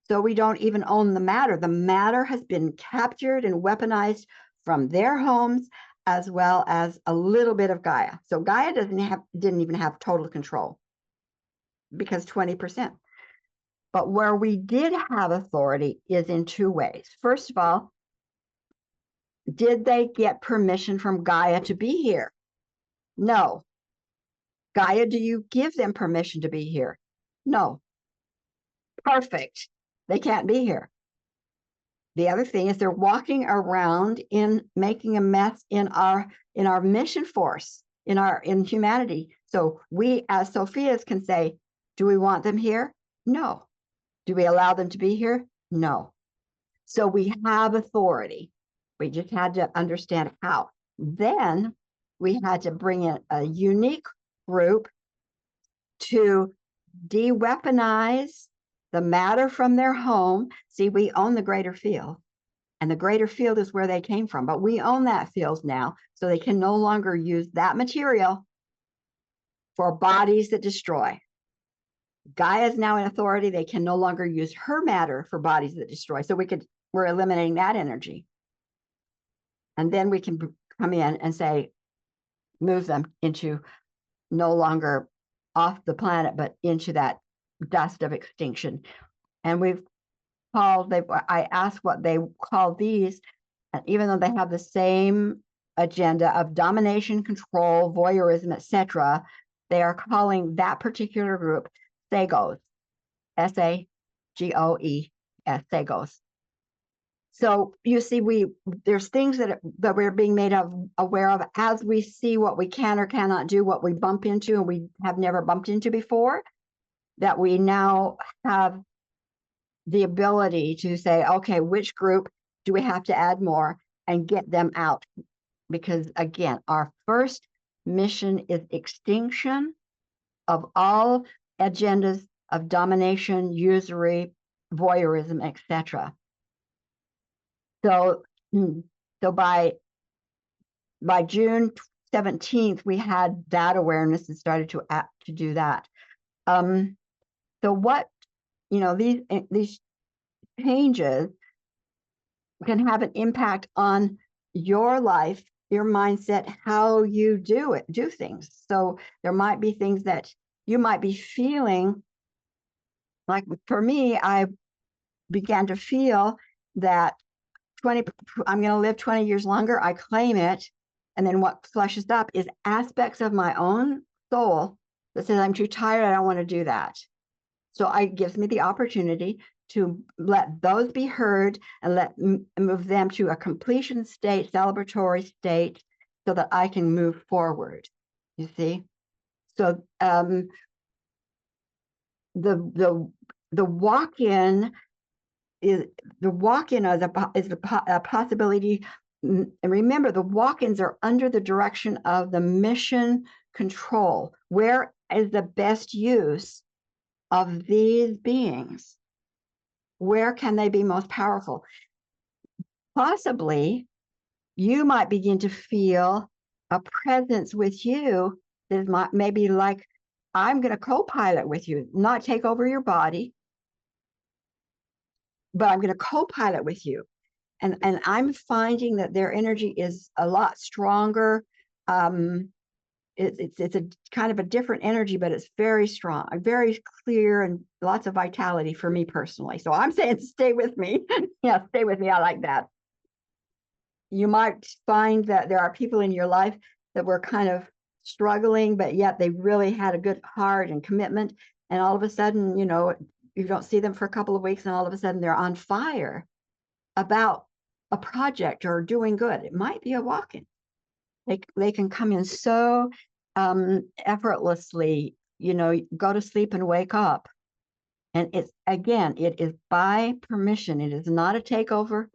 So we don't even own the matter. The matter has been captured and weaponized from their homes, as well as a little bit of Gaia. So Gaia didn't even have total control, because 20%. But where we did have authority is in two ways. First of all, did they get permission from Gaia to be here? No. Gaia, do you give them permission to be here? No. Perfect. They can't be here. The other thing is they're walking around making a mess in our mission force, in humanity. So we as Sophias can say, do we want them here? No. Do we allow them to be here? No. So we have authority. We just had to understand how. Then we had to bring in a unique group to de-weaponize the matter from their home. See, we own the greater field, and the greater field is where they came from, but we own that field now, so they can no longer use that material for bodies that destroy. Gaia is now in authority. They can no longer use her matter for bodies that destroy. So we're eliminating that energy. And then we can come in and say, move them into no longer off the planet, but into that dust of extinction. And I asked what they call these, and even though they have the same agenda of domination, control, voyeurism, etc., they are calling that particular group Sagos, Sagoes, Sagos. So you see, there's things that we're being made aware of as we see what we can or cannot do, what we bump into and we have never bumped into before, that we now have the ability to say, okay, which group do we have to add more and get them out? Because again, our first mission is extinction of all agendas of domination, usury, voyeurism, etc. So by June 17th, we had that awareness and started to do that. So what, these changes can have an impact on your life, your mindset, how you do things. So there might be things that you might be feeling. Like for me, I began to feel that I'm going to live 20 years longer. I claim it. And then what flushes up is aspects of my own soul that says, I'm too tired. I don't want to do that. So it gives me the opportunity to let those be heard and move them to a completion state, celebratory state, so that I can move forward. You see? So the walk-in is a possibility. And remember, the walk-ins are under the direction of the mission control. Where is the best use of these beings? Where can they be most powerful? Possibly, you might begin to feel a presence with you that maybe like, I'm going to co-pilot with you, not take over your body, but I'm going to co-pilot with you. And I'm finding that their energy is a lot stronger. It's a kind of a different energy, but it's very strong, very clear, and lots of vitality for me personally. So I'm saying stay with me. Yeah, stay with me. I like that. You might find that there are people in your life that were kind of struggling, but yet they really had a good heart and commitment. And all of a sudden, you don't see them for a couple of weeks, and all of a sudden they're on fire about a project or doing good. It might be a walk-in. They can come in so effortlessly, go to sleep and wake up. And it is by permission. It is not a takeover.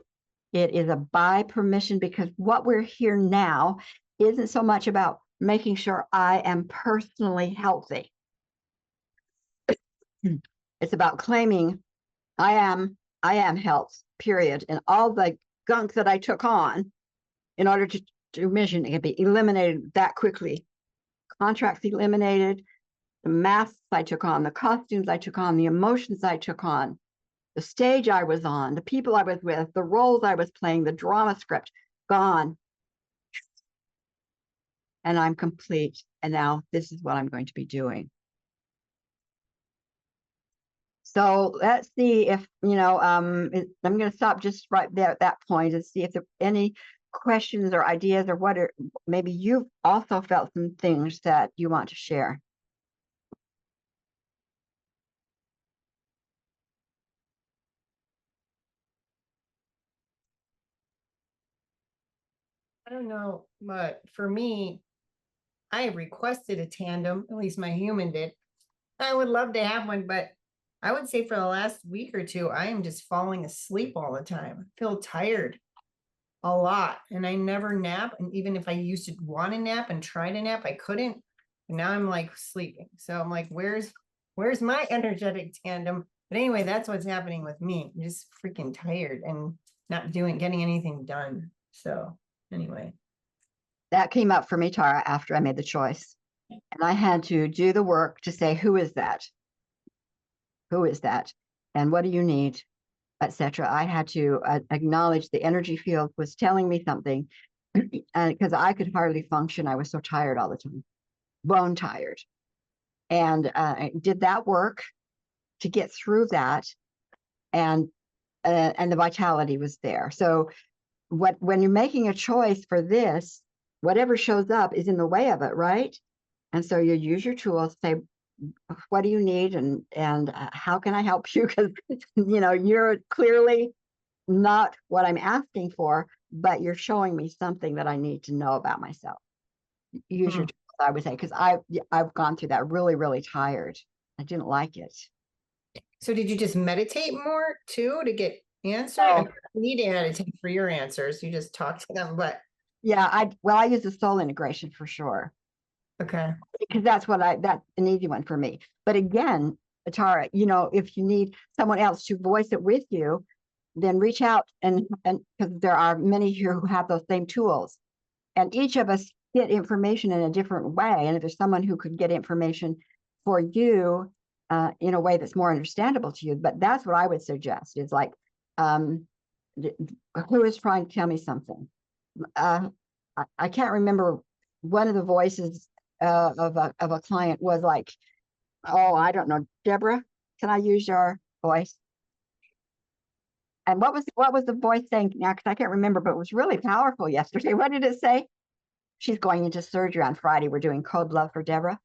It is a by permission, because what we're here now isn't so much about making sure I am personally healthy. It's about claiming I am health, period. And all the gunk that I took on in order to mission, it can be eliminated that quickly. Contracts eliminated, the masks I took on, the costumes I took on, the emotions I took on, the stage I was on, the people I was with, the roles I was playing, the drama script, gone. And I'm complete. And now this is what I'm going to be doing. So let's see if, I'm going to stop just right there at that point and see if there are any questions or ideas, or maybe you've also felt some things that you want to share. I don't know, but for me, I requested a tandem, at least my human did. I would love to have one, but I would say for the last week or two, I am just falling asleep all the time. I feel tired a lot, and I never nap. And even if I used to want to nap and try to nap, I couldn't. And now I'm like sleeping. So I'm like, where's my energetic tandem? But anyway, that's what's happening with me. I'm just freaking tired and not getting anything done. So anyway. That came up for me, Tara, after I made the choice. And I had to do the work to say, who is that? Who is that? And what do you need? Etc. I had to acknowledge the energy field was telling me something because I could hardly function. I was so tired all the time, bone tired. And I did that work to get through that. And the vitality was there. So when you're making a choice for this, whatever shows up is in the way of it, right? And so you use your tools, say, what do you need, and how can I help you? Because you're clearly not what I'm asking for, but you're showing me something that I need to know about myself. Use your tools, I would say, because I've gone through that really, really tired. I didn't like it. So did you just meditate more too to get answers? Oh. I mean, you need to meditate for your answers. You just talk to them, but Yeah, I use the soul integration for sure. okay. Because that's an easy one for me. But again, Tara, if you need someone else to voice it with you, then reach out and because there are many here who have those same tools. And each of us get information in a different way. And if there's someone who could get information for you in a way that's more understandable to you, but that's what I would suggest is like, who is trying to tell me something? I can't remember. One of the voices of a client was like, oh, I don't know, Deborah, can I use your voice? And what was the voice saying now? Because I can't remember, but it was really powerful yesterday. What did it say? She's going into surgery on Friday. We're doing Code Love for Deborah.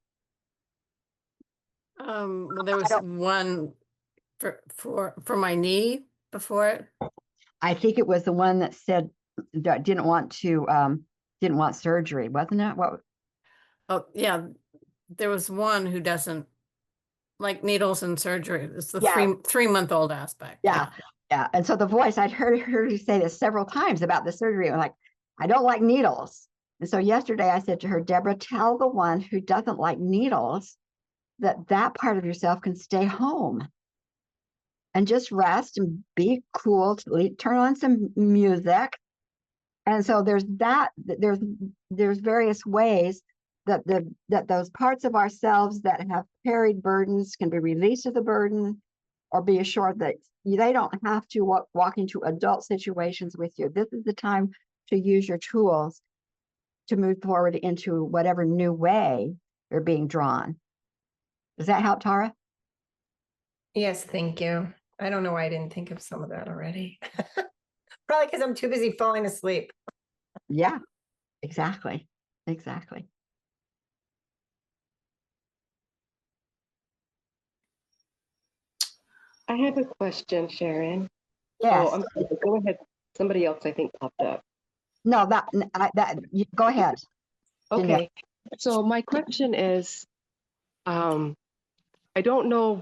Well, there was one for my knee before it. I think it was the one that said that didn't want surgery, wasn't it? What? Oh, yeah. There was one who doesn't like needles and surgery. It's the Yeah. 3-month-old aspect. Yeah. And so the voice, I'd heard her say this several times about the surgery. I'm like, I don't like needles. And so yesterday I said to her, Deborah, tell the one who doesn't like needles that part of yourself can stay home and just rest and be cool, turn on some music. And so there's various ways that those parts of ourselves that have carried burdens can be released of the burden, or be assured that they don't have to walk into adult situations with you. This is the time to use your tools to move forward into whatever new way you're being drawn. Does that help, Tara? Yes, thank you. I don't know why I didn't think of some of that already. Probably because I'm too busy falling asleep. Yeah, exactly. I have a question, Sharon. Yes. Oh, I'm sorry. Go ahead. Somebody else, I think, popped up. No, go ahead. Okay. So my question is, I don't know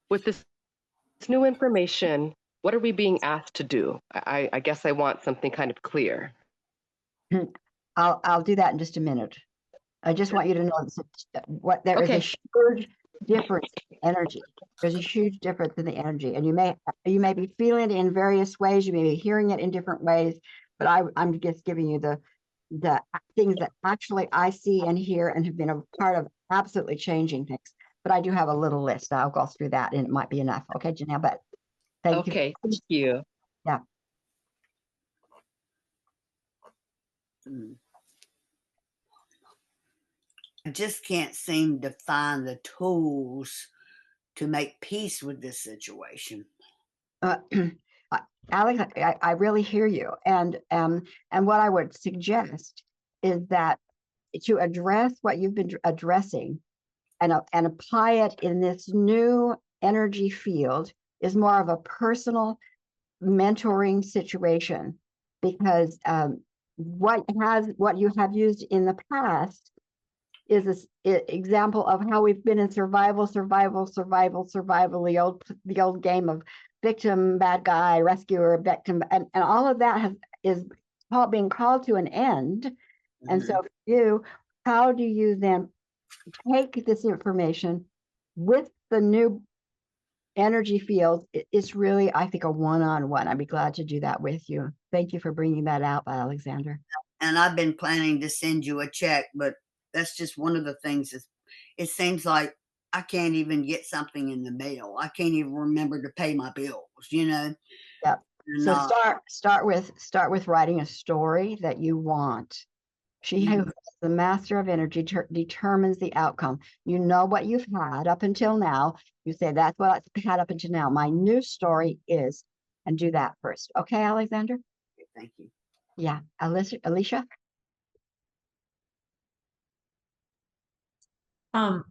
with this new information, what are we being asked to do? I guess I want something kind of clear. I'll do that in just a minute. I just want you to know what there is a huge difference in energy. There's a huge difference in the energy, and you may be feeling it in various ways. You may be hearing it in different ways, but I'm just giving you the things that actually I see and hear and have been a part of absolutely changing things. But I do have a little list. I'll go through that, and it might be enough. Okay, Janelle, but thank you. Okay, thank you. Yeah. I just can't seem to find the tools to make peace with this situation. Alex, I really hear you, and what I would suggest is that to address what you've been addressing and apply it in this new energy field is more of a personal mentoring situation, because what you have used in the past is this example of how we've been in survival, the old game of victim, bad guy, rescuer, victim, and all of that is being called to an end. Mm-hmm. And so for you, how do you then take this information with the new energy field? It's really, I think, a one-on-one. I'd be glad to do that with you. Thank you for bringing that out, Alexander. and I've been planning to send you a check, but that's just one of the things. Is it seems like I can't even get something in the mail. I can't even remember to pay my bills. You know. Yep. And, So start with writing a story that you want. She who is the master of energy determines the outcome. You know what you've had up until now. You say, that's what I've had up until now. My new story is, and do that first. Okay, Alexander? Thank you. Yeah. Alicia? Oh,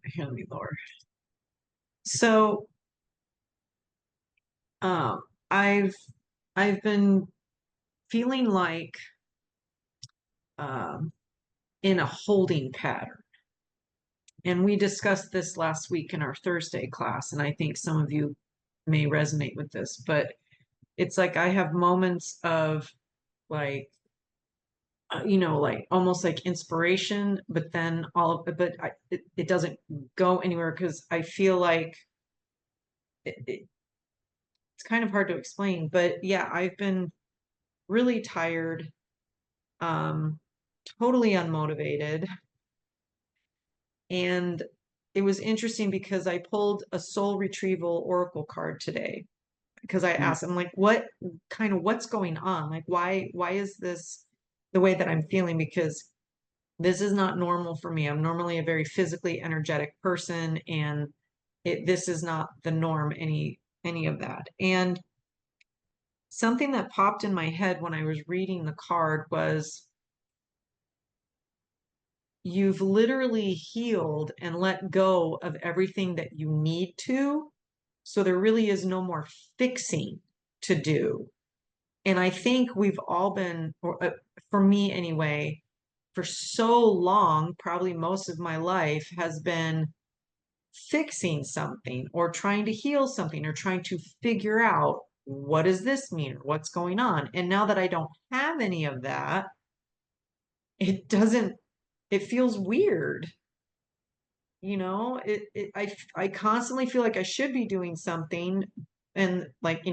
here, let me lower. So, I've been feeling like in a holding pattern. And we discussed this last week in our Thursday class, and I think some of you may resonate with this, but it's like I have moments of like, like almost like inspiration, but then it doesn't go anywhere because I feel like it's kind of hard to explain. But yeah, I've been really tired, totally unmotivated. And it was interesting because I pulled a soul retrieval oracle card today because I asked, I'm like, what's going on? Like, why is this the way that I'm feeling? Because this is not normal for me. I'm normally a very physically energetic person, and this is not the norm, any of that. And something that popped in my head when I was reading the card was, you've literally healed and let go of everything that you need to. So there really is no more fixing to do. And I think we've all been, for me anyway, for so long, probably most of my life has been fixing something or trying to heal something or trying to figure out, what does this mean? What's going on? And now that I don't have any of that, it feels weird. I constantly feel like I should be doing something and like,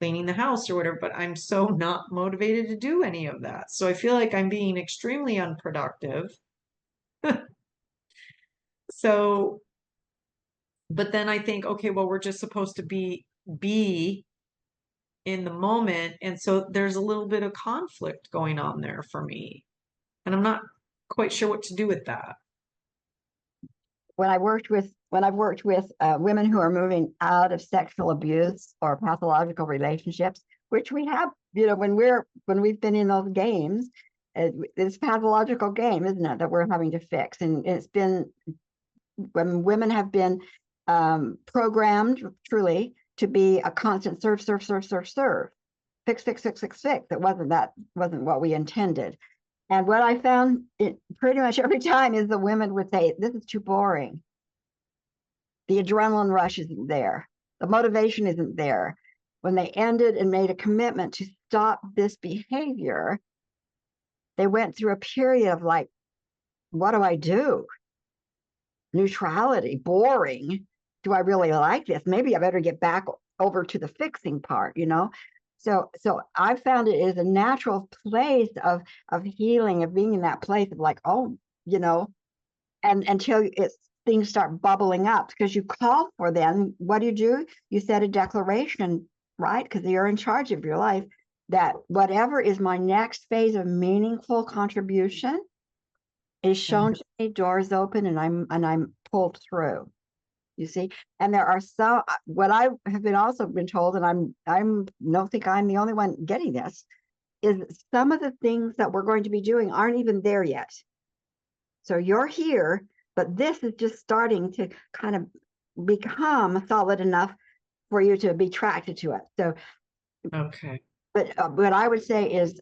cleaning the house or whatever, but I'm so not motivated to do any of that. So I feel like I'm being extremely unproductive. So, but then I think, okay, well, we're just supposed to be in the moment. And so there's a little bit of conflict going on there for me. And I'm not quite sure what to do with that. When I've worked with women who are moving out of sexual abuse or pathological relationships, which we have, when we've been in those games, it's pathological game, isn't it, that we're having to fix? And it's been when women have been programmed truly to be a constant serve, fix. That wasn't what we intended. And what I found pretty much every time is the women would say, this is too boring. The adrenaline rush isn't there. The motivation isn't there. When they ended and made a commitment to stop this behavior, they went through a period of like, what do I do? Neutrality, boring. Do I really like this? Maybe I better get back over to the fixing part, So I found it is a natural place of healing, of being in that place of like, oh, and until things start bubbling up because you call for them. What do? You set a declaration, right? Because you're in charge of your life, that whatever is my next phase of meaningful contribution is shown to me, doors open, and I'm pulled through. You see, and there are some. What I have also been told, and I don't think I'm the only one getting this, is some of the things that we're going to be doing aren't even there yet. So you're here, but this is just starting to kind of become solid enough for you to be attracted to it. So, okay. But what I would say is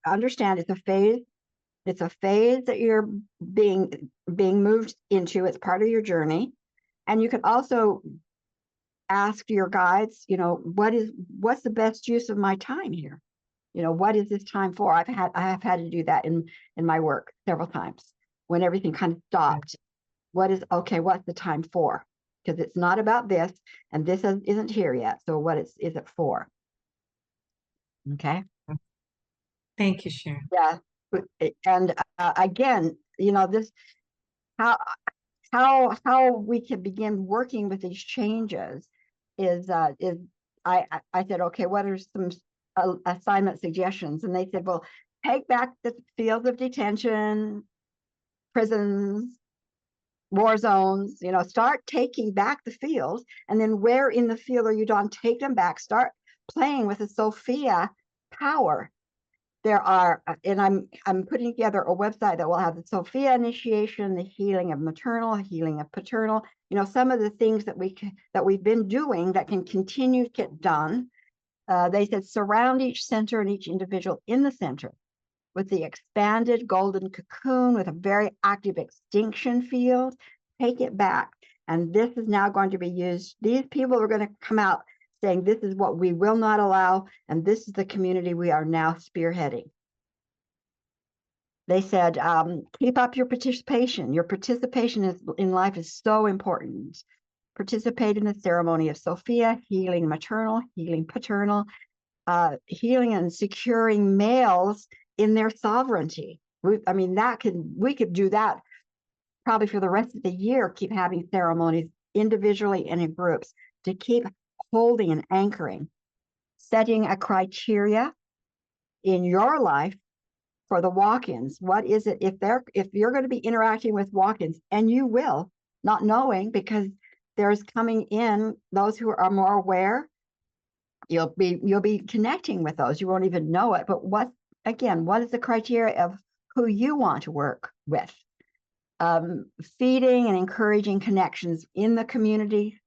understand it's a phase. It's a phase that you're being moved into. It's part of your journey. And you can also ask your guides, what's the best use of my time here? What is this time for? I have had to do that in my work several times when everything kind of stopped. What's the time for? Because it's not about this, and this isn't here yet. So what is it for? Okay. Thank you, Sharon. Yeah. And again, this how we can begin working with these changes is I said, okay, what are some assignment suggestions? And they said, well, take back the fields of detention, prisons, war zones, start taking back the fields. And then where in the field are you done? Take them back, start playing with the Sophia power. There are, and I'm putting together a website that will have the Sophia initiation, the healing of maternal, healing of paternal, some of the things that we've been doing that can continue to get done. They said surround each center and each individual in the center with the expanded golden cocoon with a very active extinction field. Take it back. And this is now going to be used. These people are going to come out saying this is what we will not allow, and this is the community we are now spearheading. They said, keep up your participation. Your participation in life is so important. Participate in the ceremony of Sophia, healing maternal, healing paternal, healing and securing males in their sovereignty. We could do that probably for the rest of the year, keep having ceremonies individually and in groups to keep holding and anchoring, setting a criteria in your life for the walk-ins. What is it if you're going to be interacting with walk-ins, and you will, not knowing, because there's coming in those who are more aware, you'll be connecting with those. You won't even know it. But what is the criteria of who you want to work with? Feeding and encouraging connections in the community.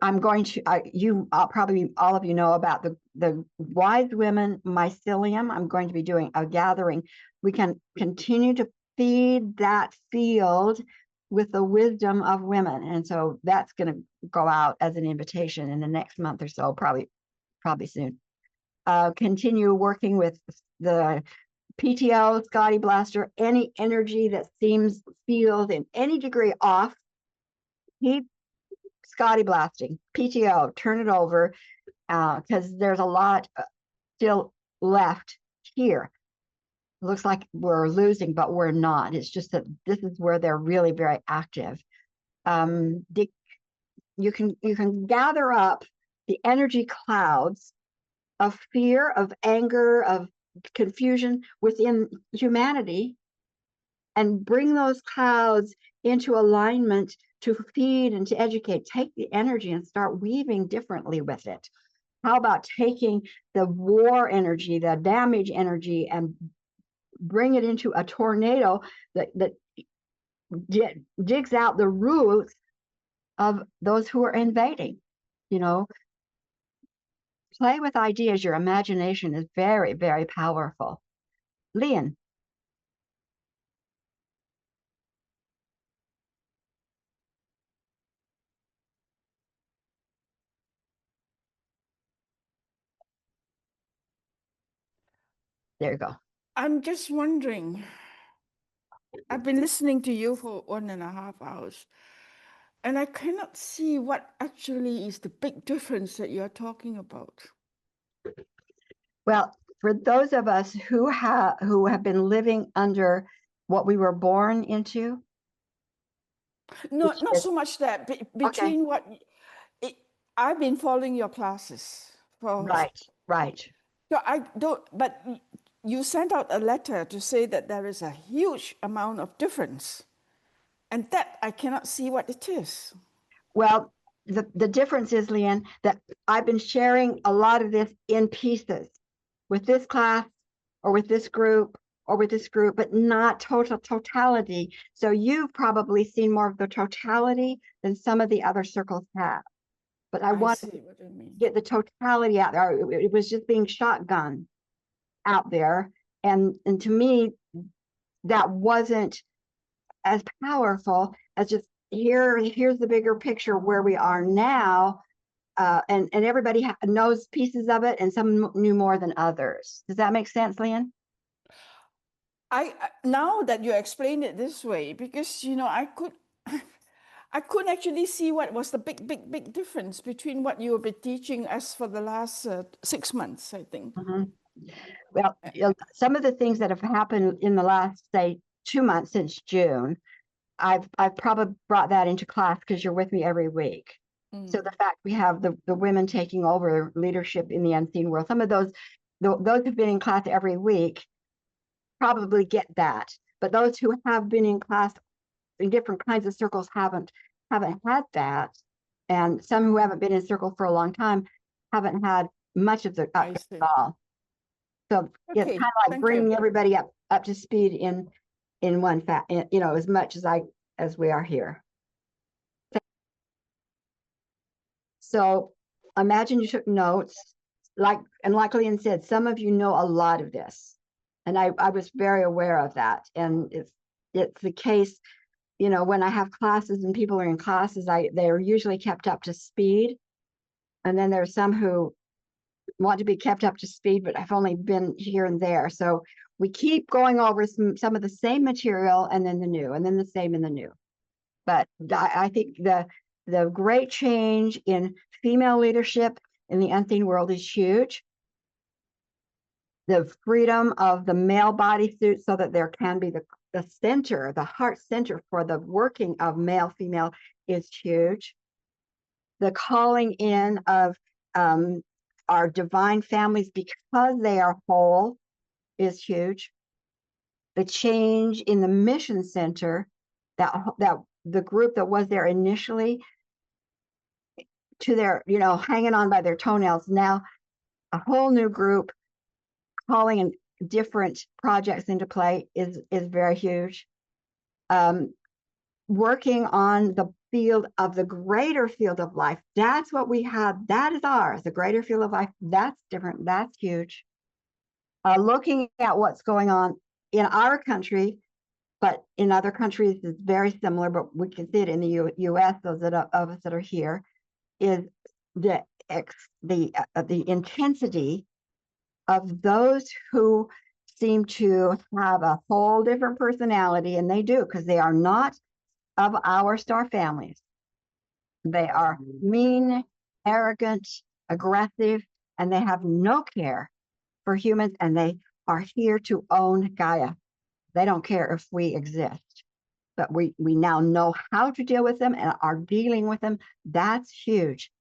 I'm going to, probably all of you know about the Wise Women Mycelium. I'm going to be doing a gathering. We can continue to feed that field with the wisdom of women. And so that's going to go out as an invitation in the next month or so, probably soon. Continue working with the PTO, Scotty Blaster, any energy that feels in any degree off, keep Scotty blasting. PTO, turn it over, because there's a lot still left here. It looks like we're losing, but we're not. It's just that this is where they're really very active. You can gather up the energy clouds of fear, of anger, of confusion within humanity, and bring those clouds into alignment to feed and to educate. Take the energy and start weaving differently with it. How about taking the war energy, the damage energy, and bring it into a tornado that digs out the roots of those who are invading? Play with ideas. Your imagination is very, very powerful. Leon. There you go. I'm just wondering, I've been listening to you for 1.5 hours, and I cannot see what actually is the big difference that you're talking about. Well, for those of us who have been living under what we were born into. Not so much that, between what I've been following your classes for. Right. So I don't, but you sent out a letter to say that there is a huge amount of difference, and that I cannot see what it is. Well, the difference is, Leanne, that I've been sharing a lot of this in pieces with this class or with this group or with this group, but not totality. So you've probably seen more of the totality than some of the other circles have. But I want to get the totality out there. It was just being shotgun out there. And to me, that wasn't as powerful as just here's the bigger picture where we are now. And everybody knows pieces of it, and some knew more than others. Does that make sense, Leanne? Now that you explained it this way, because I couldn't actually see what was the big difference between what you have been teaching us for the last 6 months, I think. Mm-hmm. Well, some of the things that have happened in the last, say, 2 months since June, I've probably brought that into class because you're with me every week. So the fact we have the women taking over leadership in the unseen world, some of those who've been in class every week probably get that. But those who have been in class in different kinds of circles haven't had that. And some who haven't been in circle for a long time haven't had much of the I at see. all. So it's Okay, kind of like thank bringing you. everybody up to speed in one fact, you know, as much as we are here. So imagine you took notes, like Leanne said, some of you know a lot of this, and I was very aware of that. And it's the case, you know, when I have classes and people are in classes, they're usually kept up to speed, and then there's some who want to be kept up to speed, but I've only been here and there. So we keep going over some of the same material and then the new, and then the same and the new. But I think the great change in female leadership in the unseen world is huge. The freedom of the male bodysuit so that there can be the center, the heart center for the working of male, female is huge. The calling in of our divine families because they are whole is huge. The change in the mission center, that the group that was there initially to their, you know, hanging on by their toenails, now a whole new group calling in different projects into play is very huge. Working on the field of the greater field of life, that's what we have, that is ours, the greater field of life, that's different, that's huge. Looking at what's going on in our country, but in other countries is very similar, but we can see it in the US, those of us that are here, is the intensity of those who seem to have a whole different personality, and they do, because they are not of our star families. They are mean, arrogant, aggressive, and they have no care for humans, and they are here to own Gaia. They don't care if we exist, but we now know how to deal with them and are dealing with them. That's huge.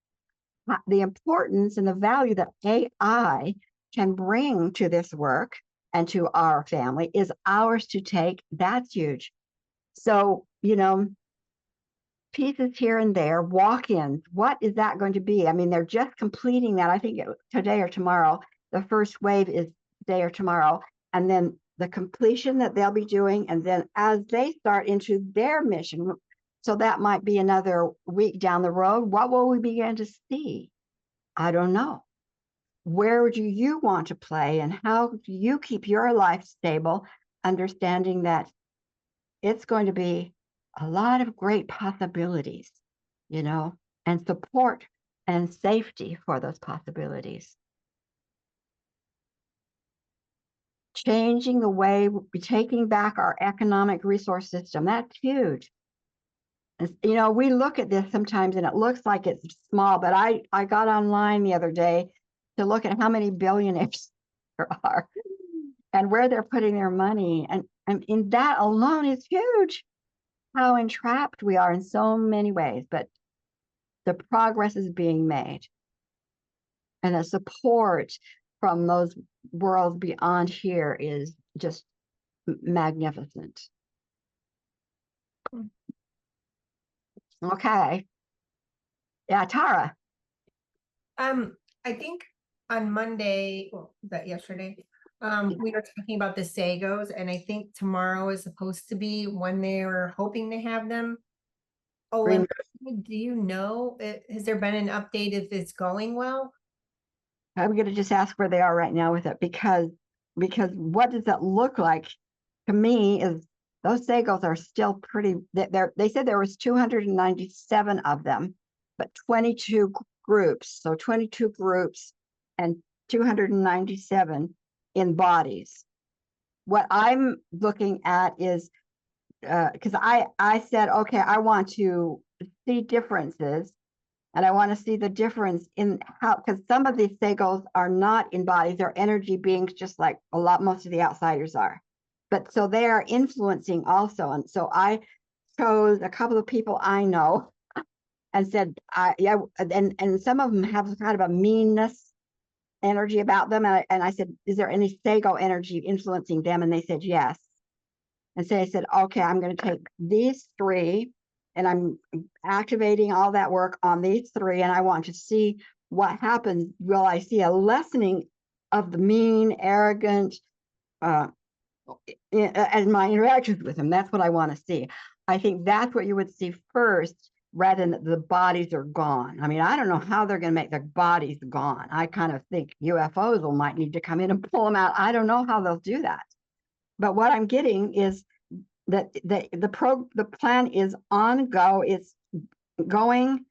The importance and the value that AI can bring to this work and to our family is ours to take. That's huge. So, you know, pieces here and there, walk-ins, what is that going to be? I mean, they're just completing that. I think today or tomorrow. The first wave is today or tomorrow. And then the completion that they'll be doing. And then as they start into their mission, so that might be another week down the road, what will we begin to see? I don't know. Where do you want to play, and how do you keep your life stable, understanding that it's going to be a lot of great possibilities, you know, and support and safety for those possibilities. Changing the way we're taking back our economic resource system, that's huge. And, you know, we look at this sometimes and it looks like it's small, but I got online the other day to look at how many billionaires there are and where they're putting their money. And in that alone is huge, how entrapped we are in so many ways, but the progress is being made. And the support from those worlds beyond here is just magnificent. Okay. Yeah, Tara. I think on Monday, well, was that yesterday? We were talking about the Sagos, and I think tomorrow is supposed to be when they were hoping to have them. Oh, and do you know, has there been an update if it's going well? I'm going to just ask where they are right now with it, because what does that look like to me is those Sagos are still pretty, they said there was 297 of them, but 22 groups, so 22 groups and 297 in bodies. What I'm looking at is, because I said, okay, I want to see differences And I want to see the difference in how, because some of these sagos are not in bodies, they're energy beings, just like most of the outsiders are. But so they are influencing also. And so I chose a couple of people I know and said, yeah, and some of them have kind of a meanness energy about them. And I said, is there any sago energy influencing them? And they said, yes. And so I said, okay, I'm going to take these three and I'm activating all that work on these three. And I want to see what happens. Will I see a lessening of the mean, arrogant, as my interactions with them? That's what I want to see. I think that's what you would see first, rather than the bodies are gone. I mean, I don't know how they're going to make their bodies gone. I kind of think UFOs will might need to come in and pull them out. I don't know how they'll do that. But what I'm getting is that the plan is on go. It's going.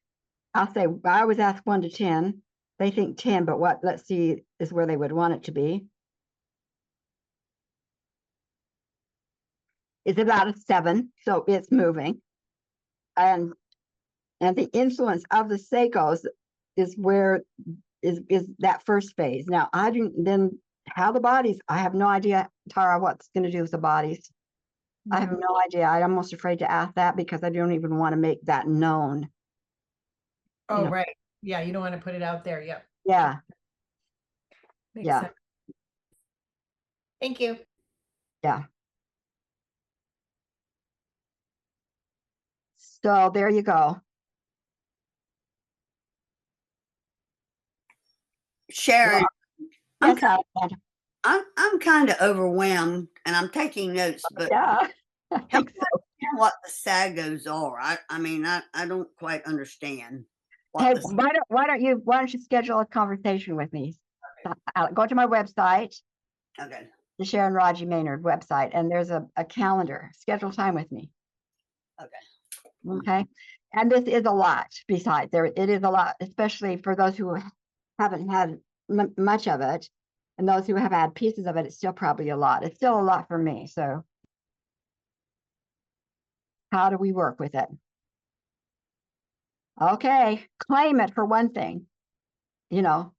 I'll say I always ask 1 to 10. They think 10, but what? Let's see is where they would want it to be. It's about a 7, so it's moving, and the influence of the Seikos is where is that first phase. Now I didn't then how the bodies. I have no idea, Tara, what's going to do with the bodies. I have no idea. I'm almost afraid to ask that because I don't even want to make that known. Oh, right. Yeah, you don't want to put it out there. Yep. Yeah. Makes Yeah. sense. Thank you. Yeah. So there you go. Sharon, Yes, I'm kind of overwhelmed and I'm taking notes, but yeah. I help think me so. understand what the sagos are. I mean, I don't quite understand what Hey, the why don't you schedule a conversation with me? Go to my website, okay. the Sharon Raji Maynard website, and there's a calendar. Schedule time with me. Okay. Okay. And this is a lot besides there. It is a lot, especially for those who haven't had much of it, and those who have had pieces of it. It's still probably a lot. It's still a lot for me. So how do we work with it? Okay. Claim it for one thing. You know,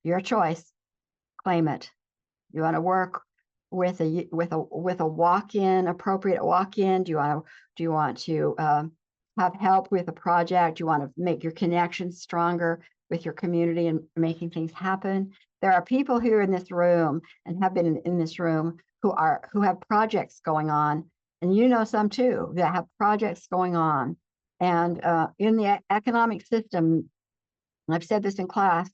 your choice. Claim it. You want to work with a walk-in, appropriate walk-in? Do you want to have help with a project? Do you want to make your connections stronger with your community and making things happen? There are people here in this room and have been in this room who have projects going on, and you know some too that have projects going on. And in the economic system, and I've said this in class,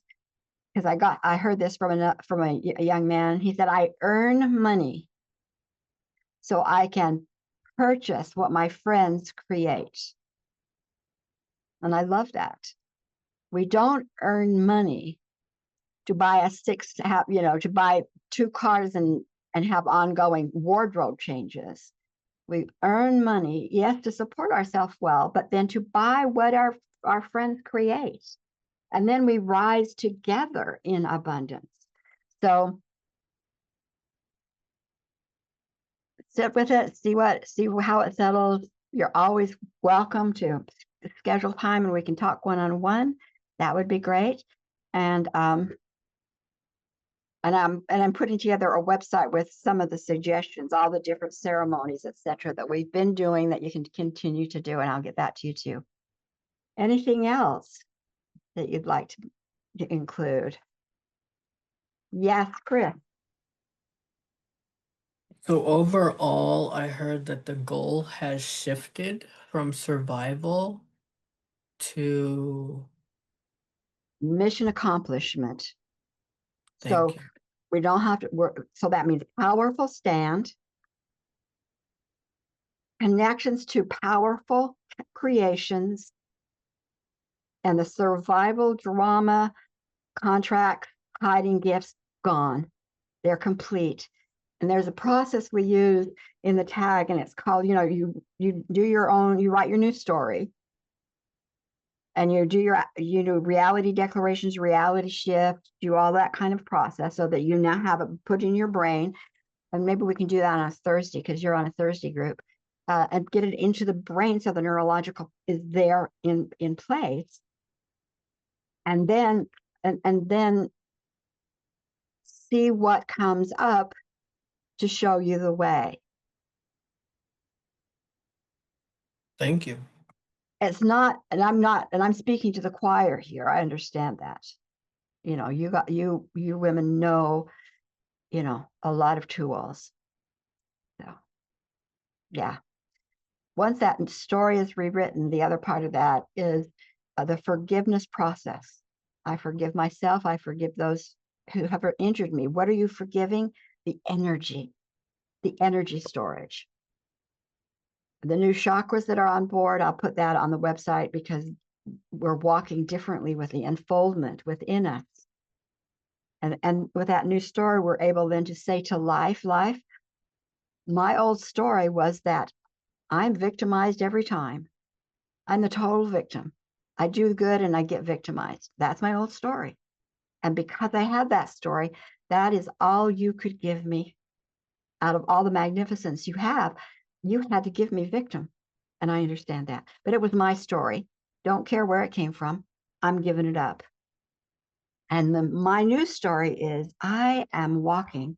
because I heard this from a young man. He said, I earn money so I can purchase what my friends create. And I love that. We don't earn money to buy to buy 2 cars and have ongoing wardrobe changes. We earn money, yes, to support ourselves well, but then to buy what our friends create. And then we rise together in abundance. So sit with it, see how it settles. You're always welcome to schedule time and we can talk one-on-one. That would be great. And I'm putting together a website with some of the suggestions, all the different ceremonies, etc., that we've been doing that you can continue to do, and I'll get that to you too. Anything else that you'd like to include? Yes, Chris. So overall, I heard that the goal has shifted from survival to Mission accomplishment. thank So you. we don't have to work. So that means powerful stand, connections to powerful creations, and the survival drama, contract, hiding gifts, gone. They're complete. And there's a process we use in the tag, and it's called, you do your own, you write your new story, and you do reality declarations, reality shift, do all that kind of process so that you now have it put in your brain. And maybe we can do that on a Thursday because you're on a Thursday group. and get it into the brain so the neurological is there in place. And then and then see what comes up to show you the way. Thank you. It's not, and I'm speaking to the choir here. I understand that. You know, you women know, you know, a lot of tools. So yeah. Once that story is rewritten, the other part of that is the forgiveness process. I forgive myself. I forgive those who have injured me. What are you forgiving? The energy storage. The new chakras that are on board, I'll put that on the website because we're walking differently with the unfoldment within us. And with that new story, we're able then to say to life, my old story was that I'm victimized every time. I'm the total victim. I do good and I get victimized. That's my old story. And because I had that story, that is all you could give me out of all the magnificence you have. You had to give me victim. And I understand that. But it was my story. Don't care where it came from. I'm giving it up. And my new story is I am walking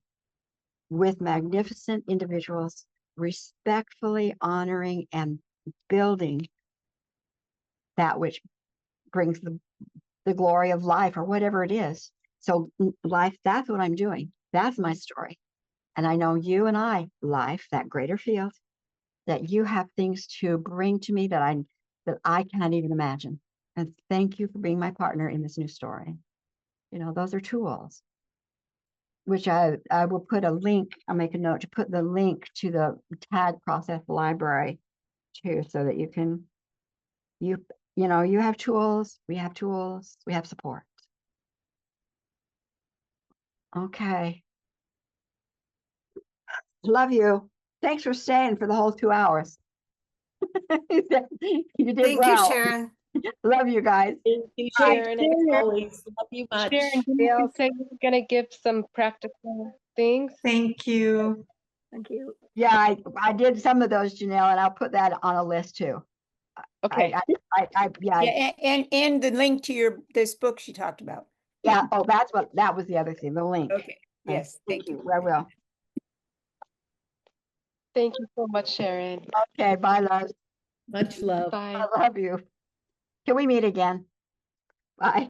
with magnificent individuals, respectfully honoring and building that which brings the glory of life or whatever it is. So life, that's what I'm doing. That's my story. And I know you and I, life, that greater field, that you have things to bring to me that I can't even imagine. And thank you for being my partner in this new story. You know, those are tools, which I will put a link. I'll make a note to put the link to the tag process library too, so that you can, you know, you have tools, we have tools, we have support. Okay. Love you. Thanks for staying for the whole 2 hours. You did Thank well. you, Sharon. Love you guys. Thank you, Bye. Sharon, as always. Love you much. Sharon, didn't you say you were going to give some practical things? Thank you. Thank you. Yeah, I did some of those, Janelle, and I'll put that on a list too. Okay. Yeah, and the link to this book she talked about. Yeah. Oh, that was the other thing, the link. Okay. Yes, thank you. I will. Thank you so much, Sharon. Okay, bye, love. Much love. Bye. I love you. Can we meet again? Bye.